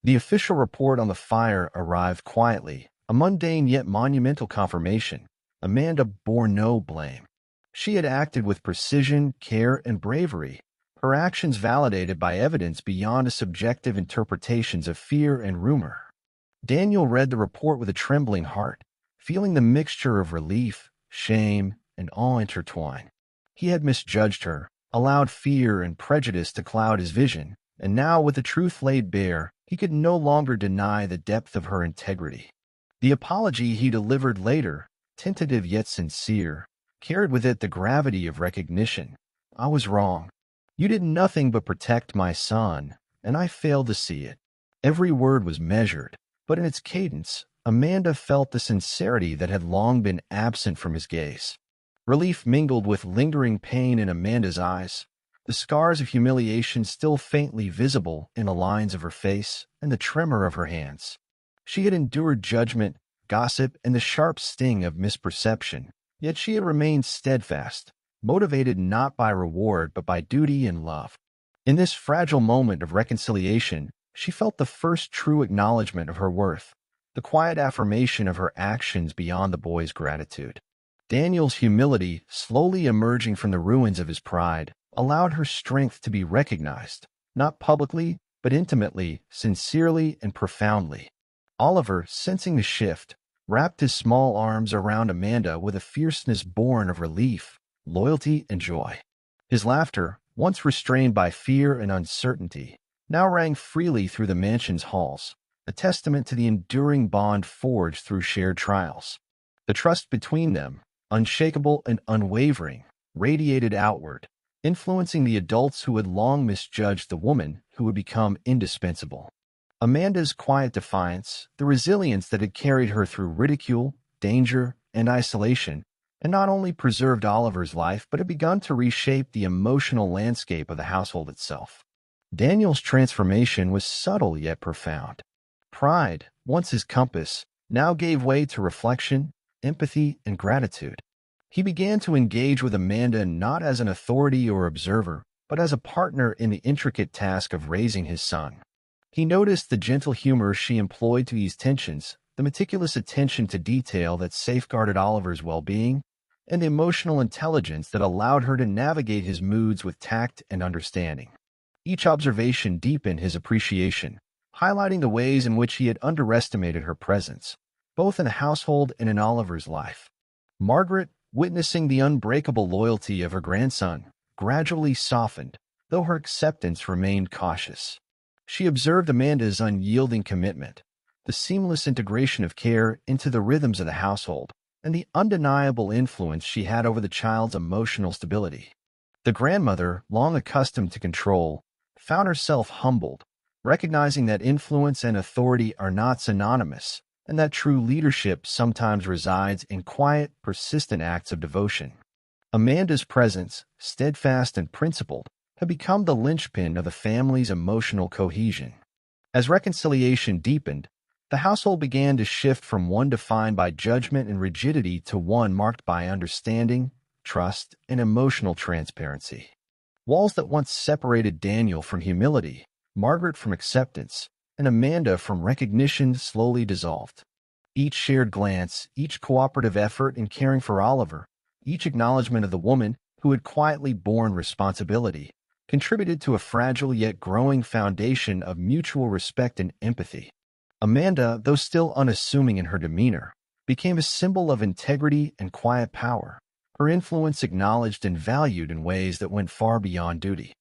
S1: The official report on the fire arrived quietly, a mundane yet monumental confirmation. Amanda bore no blame. She had acted with precision, care, and bravery, her actions validated by evidence beyond a subjective interpretations of fear and rumor. Daniel read the report with a trembling heart, feeling the mixture of relief, shame, and awe intertwine. He had misjudged her, allowed fear and prejudice to cloud his vision, and now, with the truth laid bare, he could no longer deny the depth of her integrity. The apology he delivered later, tentative yet sincere, carried with it the gravity of recognition. "I was wrong. You did nothing but protect my son, and I failed to see it." Every word was measured, but in its cadence, Amanda felt the sincerity that had long been absent from his gaze. Relief mingled with lingering pain in Amanda's eyes, the scars of humiliation still faintly visible in the lines of her face and the tremor of her hands. She had endured judgment, gossip, and the sharp sting of misperception, yet she had remained steadfast, motivated not by reward but by duty and love. In this fragile moment of reconciliation, she felt the first true acknowledgement of her worth, the quiet affirmation of her actions beyond the boy's gratitude. Daniel's humility, slowly emerging from the ruins of his pride, allowed her strength to be recognized, not publicly, but intimately, sincerely, and profoundly. Oliver, sensing the shift, wrapped his small arms around Amanda with a fierceness born of relief, loyalty, and joy. His laughter, once restrained by fear and uncertainty, now rang freely through the mansion's halls, a testament to the enduring bond forged through shared trials. The trust between them, unshakable and unwavering, radiated outward, influencing the adults who had long misjudged the woman who would become indispensable. Amanda's quiet defiance, the resilience that had carried her through ridicule, danger, and isolation, had not only preserved Oliver's life but had begun to reshape the emotional landscape of the household itself. Daniel's transformation was subtle yet profound. Pride, once his compass, now gave way to reflection, empathy, and gratitude. He began to engage with Amanda not as an authority or observer, but as a partner in the intricate task of raising his son. He noticed the gentle humor she employed to ease tensions, the meticulous attention to detail that safeguarded Oliver's well-being, and the emotional intelligence that allowed her to navigate his moods with tact and understanding. Each observation deepened his appreciation, highlighting the ways in which he had underestimated her presence, both in the household and in Oliver's life. Margaret, witnessing the unbreakable loyalty of her grandson, gradually softened, though her acceptance remained cautious. She observed Amanda's unyielding commitment, the seamless integration of care into the rhythms of the household, and the undeniable influence she had over the child's emotional stability. The grandmother, long accustomed to control, found herself humbled, recognizing that influence and authority are not synonymous, and that true leadership sometimes resides in quiet, persistent acts of devotion. Amanda's presence, steadfast and principled, had become the linchpin of the family's emotional cohesion. As reconciliation deepened, the household began to shift from one defined by judgment and rigidity to one marked by understanding, trust, and emotional transparency. Walls that once separated Daniel from humility, Margaret from acceptance, and Amanda from recognition slowly dissolved. Each shared glance, each cooperative effort in caring for Oliver, each acknowledgement of the woman who had quietly borne responsibility, contributed to a fragile yet growing foundation of mutual respect and empathy. Amanda, though still unassuming in her demeanor, became a symbol of integrity and quiet power, her influence acknowledged and valued in ways that went far beyond duty.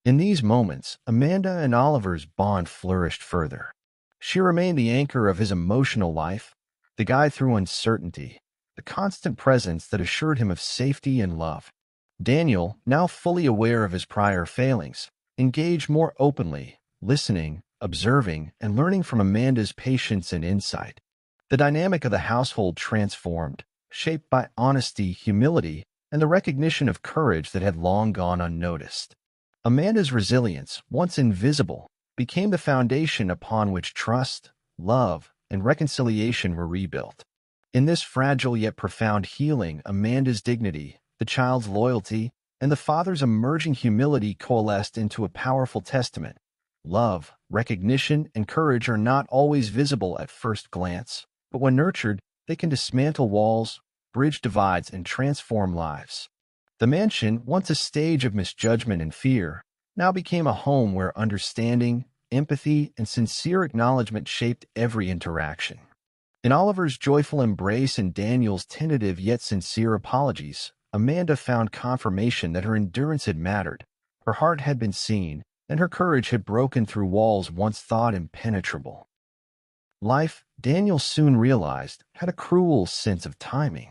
S1: In these moments, Amanda and Oliver's bond flourished further. She remained the anchor of his emotional life, the guide through uncertainty, the constant presence that assured him of safety and love. Daniel, now fully aware of his prior failings, engaged more openly, listening, observing, and learning from Amanda's patience and insight. The dynamic of the household transformed, shaped by honesty, humility, and the recognition of courage that had long gone unnoticed. Amanda's resilience, once invisible, became the foundation upon which trust, love, and reconciliation were rebuilt. In this fragile yet profound healing, Amanda's dignity, the child's loyalty, and the father's emerging humility coalesced into a powerful testament. Love, recognition, and courage are not always visible at first glance, but when nurtured, they can dismantle walls, bridge divides, and transform lives. The mansion, once a stage of misjudgment and fear, now became a home where understanding, empathy, and sincere acknowledgement shaped every interaction. In Oliver's joyful embrace and Daniel's tentative yet sincere apologies, Amanda found confirmation that her endurance had mattered, her heart had been seen, and her courage had broken through walls once thought impenetrable. Life, Daniel soon realized, had a cruel sense of timing.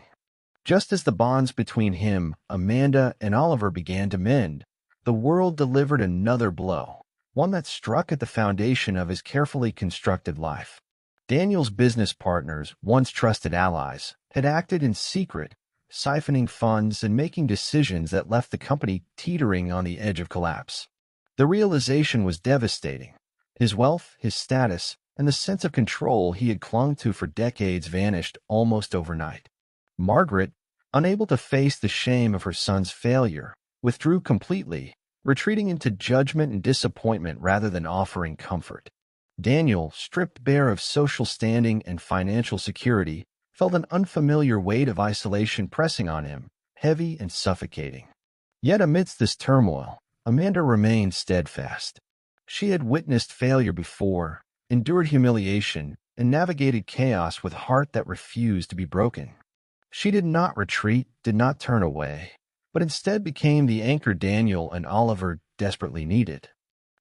S1: Just as the bonds between him, Amanda, and Oliver began to mend, the world delivered another blow, one that struck at the foundation of his carefully constructed life. Daniel's business partners, once trusted allies, had acted in secret, siphoning funds and making decisions that left the company teetering on the edge of collapse. The realization was devastating. His wealth, his status, and the sense of control he had clung to for decades vanished almost overnight. Margaret, unable to face the shame of her son's failure, withdrew completely, retreating into judgment and disappointment rather than offering comfort. Daniel, stripped bare of social standing and financial security, felt an unfamiliar weight of isolation pressing on him, heavy and suffocating. Yet amidst this turmoil, Amanda remained steadfast. She had witnessed failure before, endured humiliation, and navigated chaos with a heart that refused to be broken. She did not retreat, did not turn away, but instead became the anchor Daniel and Oliver desperately needed.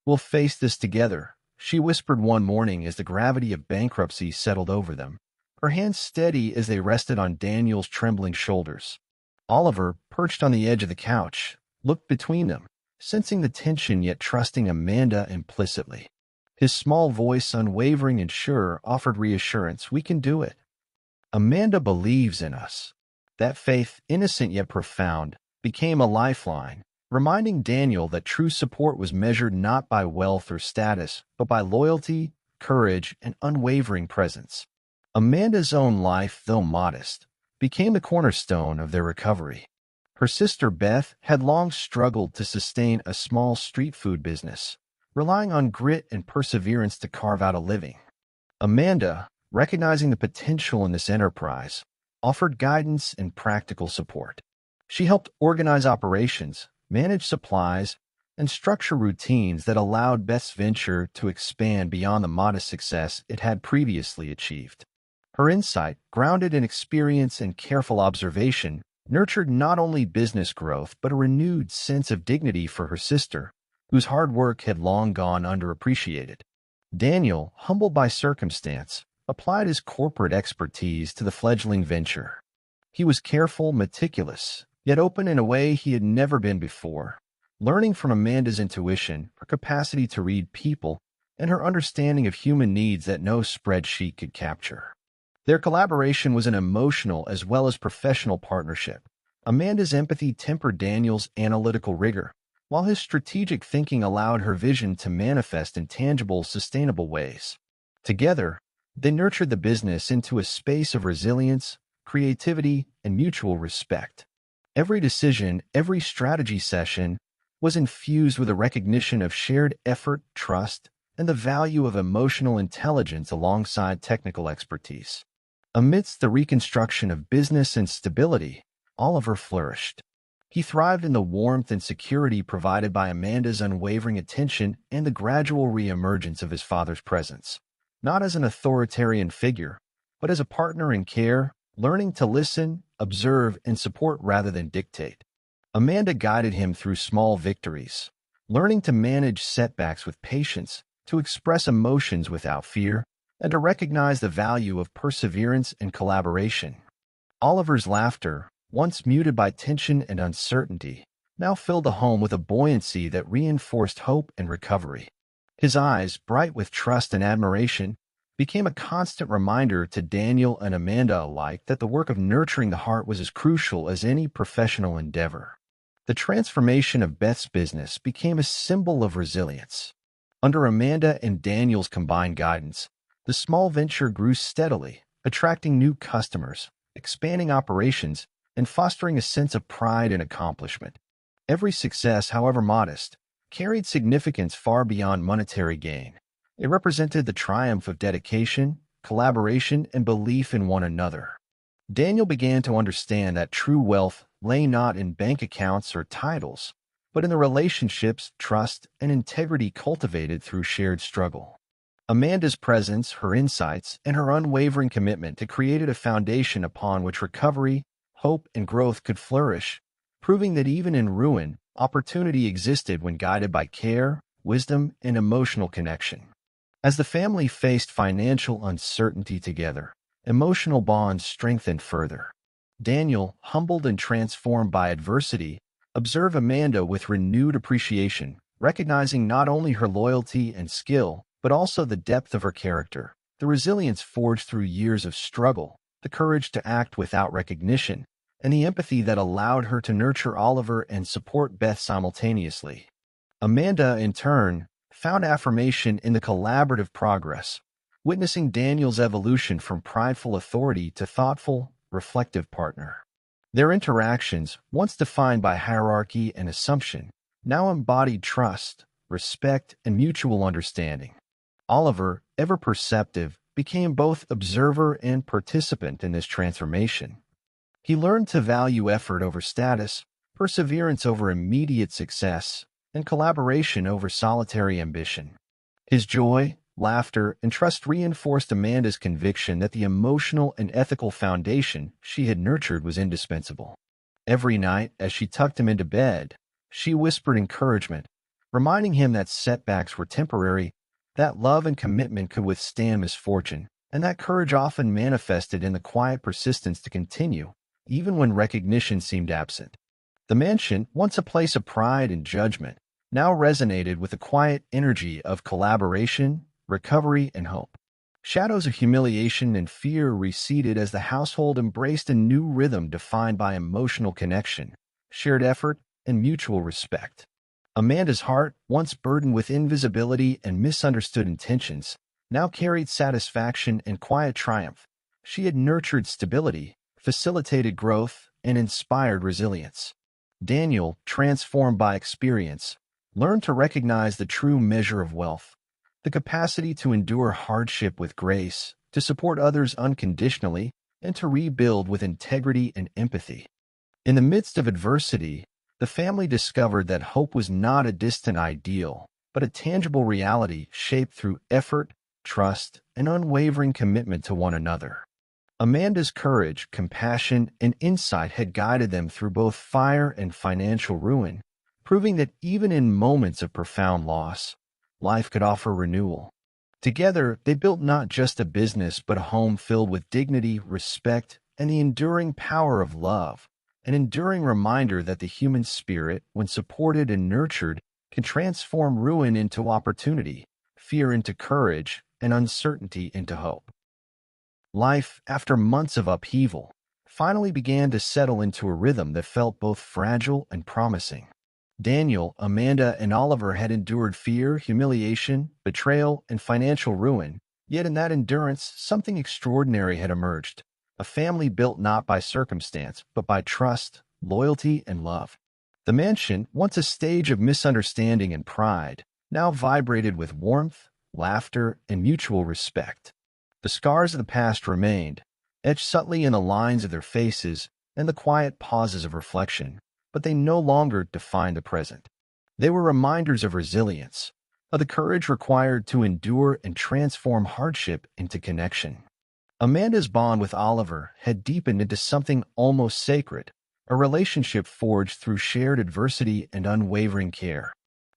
S1: "We'll face this together," she whispered one morning as the gravity of bankruptcy settled over them, her hands steady as they rested on Daniel's trembling shoulders. Oliver, perched on the edge of the couch, looked between them, sensing the tension yet trusting Amanda implicitly. His small voice, unwavering and sure, offered reassurance. "We can do it. Amanda believes in us." That faith, innocent yet profound, became a lifeline, reminding Daniel that true support was measured not by wealth or status, but by loyalty, courage, and unwavering presence. Amanda's own life, though modest, became the cornerstone of their recovery. Her sister Beth had long struggled to sustain a small street food business, relying on grit and perseverance to carve out a living. Amanda, recognizing the potential in this enterprise, offered guidance and practical support. She helped organize operations, manage supplies, and structure routines that allowed Beth's venture to expand beyond the modest success it had previously achieved. Her insight, grounded in experience and careful observation, nurtured not only business growth but a renewed sense of dignity for her sister, whose hard work had long gone underappreciated. Daniel, humbled by circumstance, applied his corporate expertise to the fledgling venture. He was careful, meticulous, yet open in a way he had never been before, learning from Amanda's intuition, her capacity to read people, and her understanding of human needs that no spreadsheet could capture. Their collaboration was an emotional as well as professional partnership. Amanda's empathy tempered Daniel's analytical rigor, while his strategic thinking allowed her vision to manifest in tangible, sustainable ways. Together, they nurtured the business into a space of resilience, creativity, and mutual respect. Every decision, every strategy session was infused with a recognition of shared effort, trust, and the value of emotional intelligence alongside technical expertise. Amidst the reconstruction of business and stability, Oliver flourished. He thrived in the warmth and security provided by Amanda's unwavering attention and the gradual reemergence of his father's presence. not as an authoritarian figure, but as a partner in care, learning to listen, observe, and support rather than dictate. Amanda guided him through small victories, learning to manage setbacks with patience, to express emotions without fear, and to recognize the value of perseverance and collaboration. Oliver's laughter, once muted by tension and uncertainty, now filled the home with a buoyancy that reinforced hope and recovery. His eyes, bright with trust and admiration, became a constant reminder to Daniel and Amanda alike that the work of nurturing the heart was as crucial as any professional endeavor. The transformation of Beth's business became a symbol of resilience. Under Amanda and Daniel's combined guidance, the small venture grew steadily, attracting new customers, expanding operations, and fostering a sense of pride and accomplishment. Every success, however modest, carried significance far beyond monetary gain. It represented the triumph of dedication, collaboration, and belief in one another. Daniel began to understand that true wealth lay not in bank accounts or titles, but in the relationships, trust, and integrity cultivated through shared struggle. Amanda's presence, her insights, and her unwavering commitment to created a foundation upon which recovery, hope, and growth could flourish, proving that even in ruin, opportunity existed when guided by care, wisdom, and emotional connection. As the family faced financial uncertainty together, emotional bonds strengthened further. Daniel, humbled and transformed by adversity, observed Amanda with renewed appreciation, recognizing not only her loyalty and skill, but also the depth of her character, the resilience forged through years of struggle, the courage to act without recognition, and the empathy that allowed her to nurture Oliver and support Beth simultaneously. Amanda, in turn, found affirmation in the collaborative progress, witnessing Daniel's evolution from prideful authority to thoughtful, reflective partner. Their interactions, once defined by hierarchy and assumption, now embodied trust, respect, and mutual understanding. Oliver, ever perceptive, became both observer and participant in this transformation. He learned to value effort over status, perseverance over immediate success, and collaboration over solitary ambition. His joy, laughter, and trust reinforced Amanda's conviction that the emotional and ethical foundation she had nurtured was indispensable. Every night, as she tucked him into bed, she whispered encouragement, reminding him that setbacks were temporary, that love and commitment could withstand misfortune, and that courage often manifested in the quiet persistence to continue, even when recognition seemed absent. The mansion, once a place of pride and judgment, now resonated with the quiet energy of collaboration, recovery, and hope. Shadows of humiliation and fear receded as the household embraced a new rhythm defined by emotional connection, shared effort, and mutual respect. Amanda's heart, once burdened with invisibility and misunderstood intentions, now carried satisfaction and quiet triumph. She had nurtured stability, facilitated growth, and inspired resilience. Daniel, transformed by experience, learned to recognize the true measure of wealth, the capacity to endure hardship with grace, to support others unconditionally, and to rebuild with integrity and empathy. In the midst of adversity, the family discovered that hope was not a distant ideal, but a tangible reality shaped through effort, trust, and unwavering commitment to one another. Amanda's courage, compassion, and insight had guided them through both fire and financial ruin, proving that even in moments of profound loss, life could offer renewal. Together, they built not just a business but a home filled with dignity, respect, and the enduring power of love, an enduring reminder that the human spirit, when supported and nurtured, can transform ruin into opportunity, fear into courage, and uncertainty into hope. Life, after months of upheaval, finally began to settle into a rhythm that felt both fragile and promising. Daniel, Amanda, and Oliver had endured fear, humiliation, betrayal, and financial ruin, yet in that endurance, something extraordinary had emerged. A family built not by circumstance, but by trust, loyalty, and love. The mansion, once a stage of misunderstanding and pride, now vibrated with warmth, laughter, and mutual respect. The scars of the past remained, etched subtly in the lines of their faces and the quiet pauses of reflection, but they no longer defined the present. They were reminders of resilience, of the courage required to endure and transform hardship into connection. Amanda's bond with Oliver had deepened into something almost sacred, a relationship forged through shared adversity and unwavering care.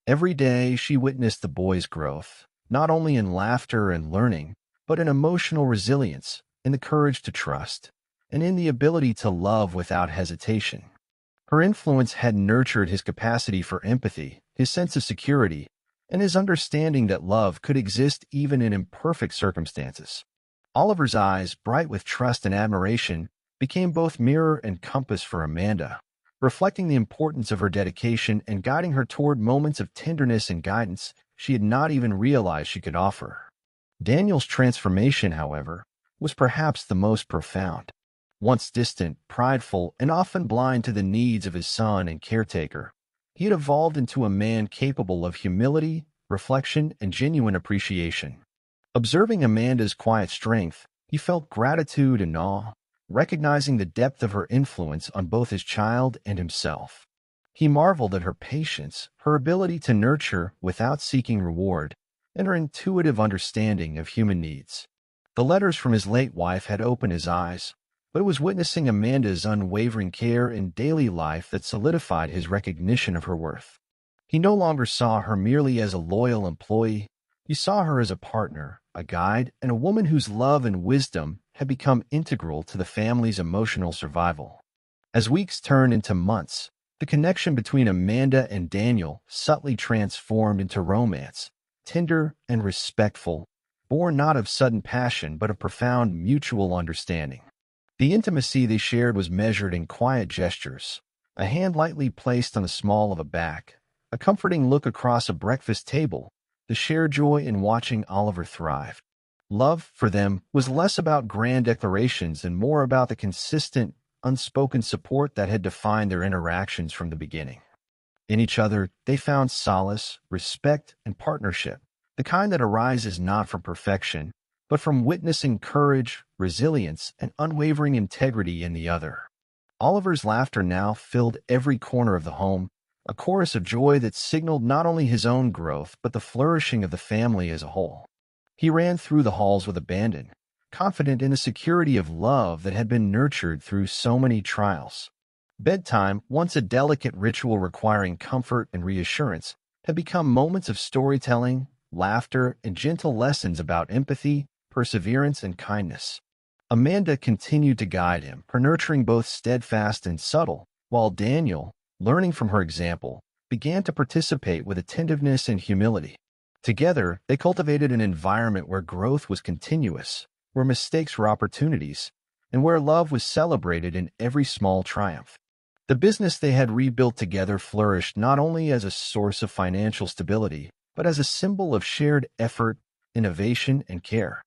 S1: Every day she witnessed the boy's growth, not only in laughter and learning, but in emotional resilience, in the courage to trust, and in the ability to love without hesitation. Her influence had nurtured his capacity for empathy, his sense of security, and his understanding that love could exist even in imperfect circumstances. Oliver's eyes, bright with trust and admiration, became both mirror and compass for Amanda, reflecting the importance of her dedication and guiding her toward moments of tenderness and guidance she had not even realized she could offer. Daniel's transformation, however, was perhaps the most profound. Once distant, prideful, and often blind to the needs of his son and caretaker, he had evolved into a man capable of humility, reflection, and genuine appreciation. Observing Amanda's quiet strength, he felt gratitude and awe, recognizing the depth of her influence on both his child and himself. He marveled at her patience, her ability to nurture without seeking reward, and her intuitive understanding of human needs. The letters from his late wife had opened his eyes, but it was witnessing Amanda's unwavering care in daily life that solidified his recognition of her worth. He no longer saw her merely as a loyal employee. He saw her as a partner, a guide, and a woman whose love and wisdom had become integral to the family's emotional survival. As weeks turned into months, the connection between Amanda and Daniel subtly transformed into romance, tender and respectful, born not of sudden passion but of profound mutual understanding. The intimacy they shared was measured in quiet gestures, a hand lightly placed on the small of a back, a comforting look across a breakfast table, the shared joy in watching Oliver thrive. Love, for them, was less about grand declarations and more about the consistent, unspoken support that had defined their interactions from the beginning. In each other, they found solace, respect, and partnership, the kind that arises not from perfection, but from witnessing courage, resilience, and unwavering integrity in the other. Oliver's laughter now filled every corner of the home, a chorus of joy that signaled not only his own growth but the flourishing of the family as a whole. He ran through the halls with abandon, confident in the security of love that had been nurtured through so many trials. Bedtime, once a delicate ritual requiring comfort and reassurance, had become moments of storytelling, laughter, and gentle lessons about empathy, perseverance, and kindness. Amanda continued to guide him, her nurturing both steadfast and subtle, while Daniel, learning from her example, began to participate with attentiveness and humility. Together, they cultivated an environment where growth was continuous, where mistakes were opportunities, and where love was celebrated in every small triumph. The business they had rebuilt together flourished not only as a source of financial stability, but as a symbol of shared effort, innovation, and care.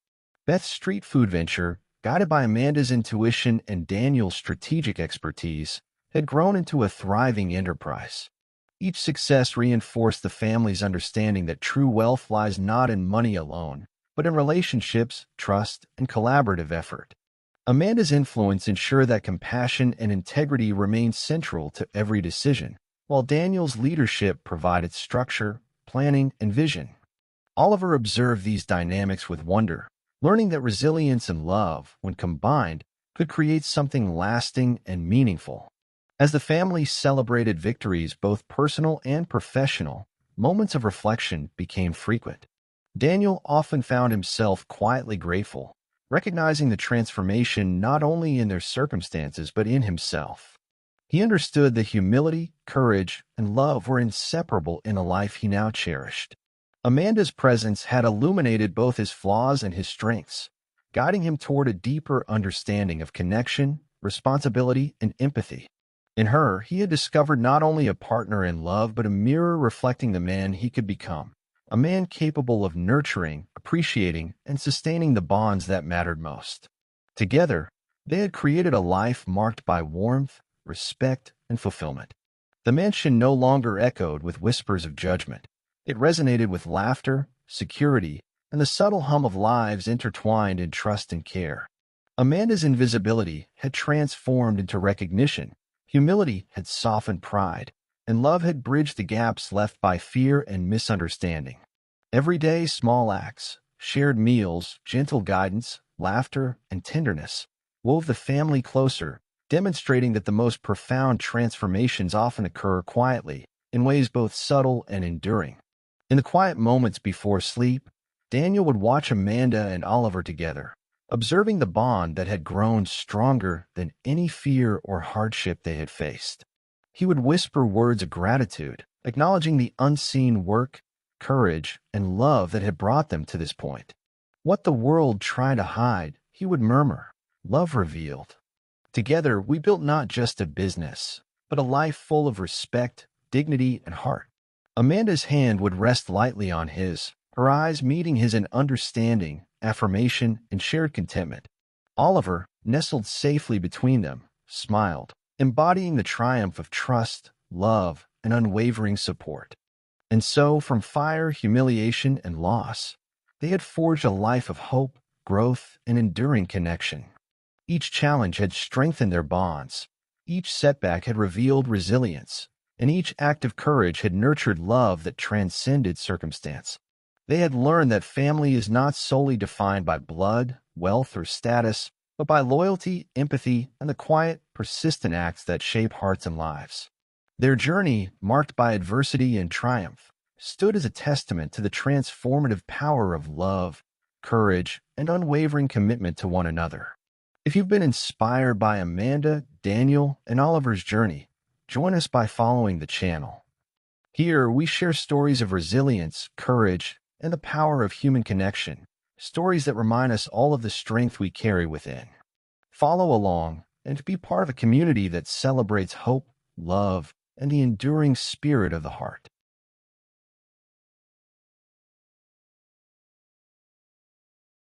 S1: Beth's street food venture, guided by Amanda's intuition and Daniel's strategic expertise, had grown into a thriving enterprise. Each success reinforced the family's understanding that true wealth lies not in money alone, but in relationships, trust, and collaborative effort. Amanda's influence ensured that compassion and integrity remained central to every decision, while Daniel's leadership provided structure, planning, and vision. Oliver observed these dynamics with wonder, learning that resilience and love, when combined, could create something lasting and meaningful. As the family celebrated victories, both personal and professional, moments of reflection became frequent. Daniel often found himself quietly grateful, recognizing the transformation not only in their circumstances but in himself. He understood that humility, courage, and love were inseparable in a life he now cherished. Amanda's presence had illuminated both his flaws and his strengths, guiding him toward a deeper understanding of connection, responsibility, and empathy. In her, he had discovered not only a partner in love but a mirror reflecting the man he could become, a man capable of nurturing, appreciating, and sustaining the bonds that mattered most. Together, they had created a life marked by warmth, respect, and fulfillment. The mansion no longer echoed with whispers of judgment. It resonated with laughter, security, and the subtle hum of lives intertwined in trust and care. Amanda's invisibility had transformed into recognition, humility had softened pride, and love had bridged the gaps left by fear and misunderstanding. Everyday small acts, shared meals, gentle guidance, laughter, and tenderness wove the family closer, demonstrating that the most profound transformations often occur quietly, in ways both subtle and enduring. In the quiet moments before sleep, Daniel would watch Amanda and Oliver together, observing the bond that had grown stronger than any fear or hardship they had faced. He would whisper words of gratitude, acknowledging the unseen work, courage, and love that had brought them to this point. What the world tried to hide, he would murmur, love revealed. Together, we built not just a business, but a life full of respect, dignity, and heart. Amanda's hand would rest lightly on his, her eyes meeting his in understanding, affirmation, and shared contentment. Oliver, nestled safely between them, smiled, embodying the triumph of trust, love, and unwavering support. And so, from fire, humiliation, and loss, they had forged a life of hope, growth, and enduring connection. Each challenge had strengthened their bonds. Each setback had revealed resilience, and each act of courage had nurtured love that transcended circumstance. They had learned that family is not solely defined by blood, wealth, or status, but by loyalty, empathy, and the quiet, persistent acts that shape hearts and lives. Their journey, marked by adversity and triumph, stood as a testament to the transformative power of love, courage, and unwavering commitment to one another. If you've been inspired by Amanda, Daniel, and Oliver's journey, join us by following the channel. Here, we share stories of resilience, courage, and the power of human connection, stories that remind us all of the strength we carry within. Follow along and be part of a community that celebrates hope, love, and the enduring spirit of the heart.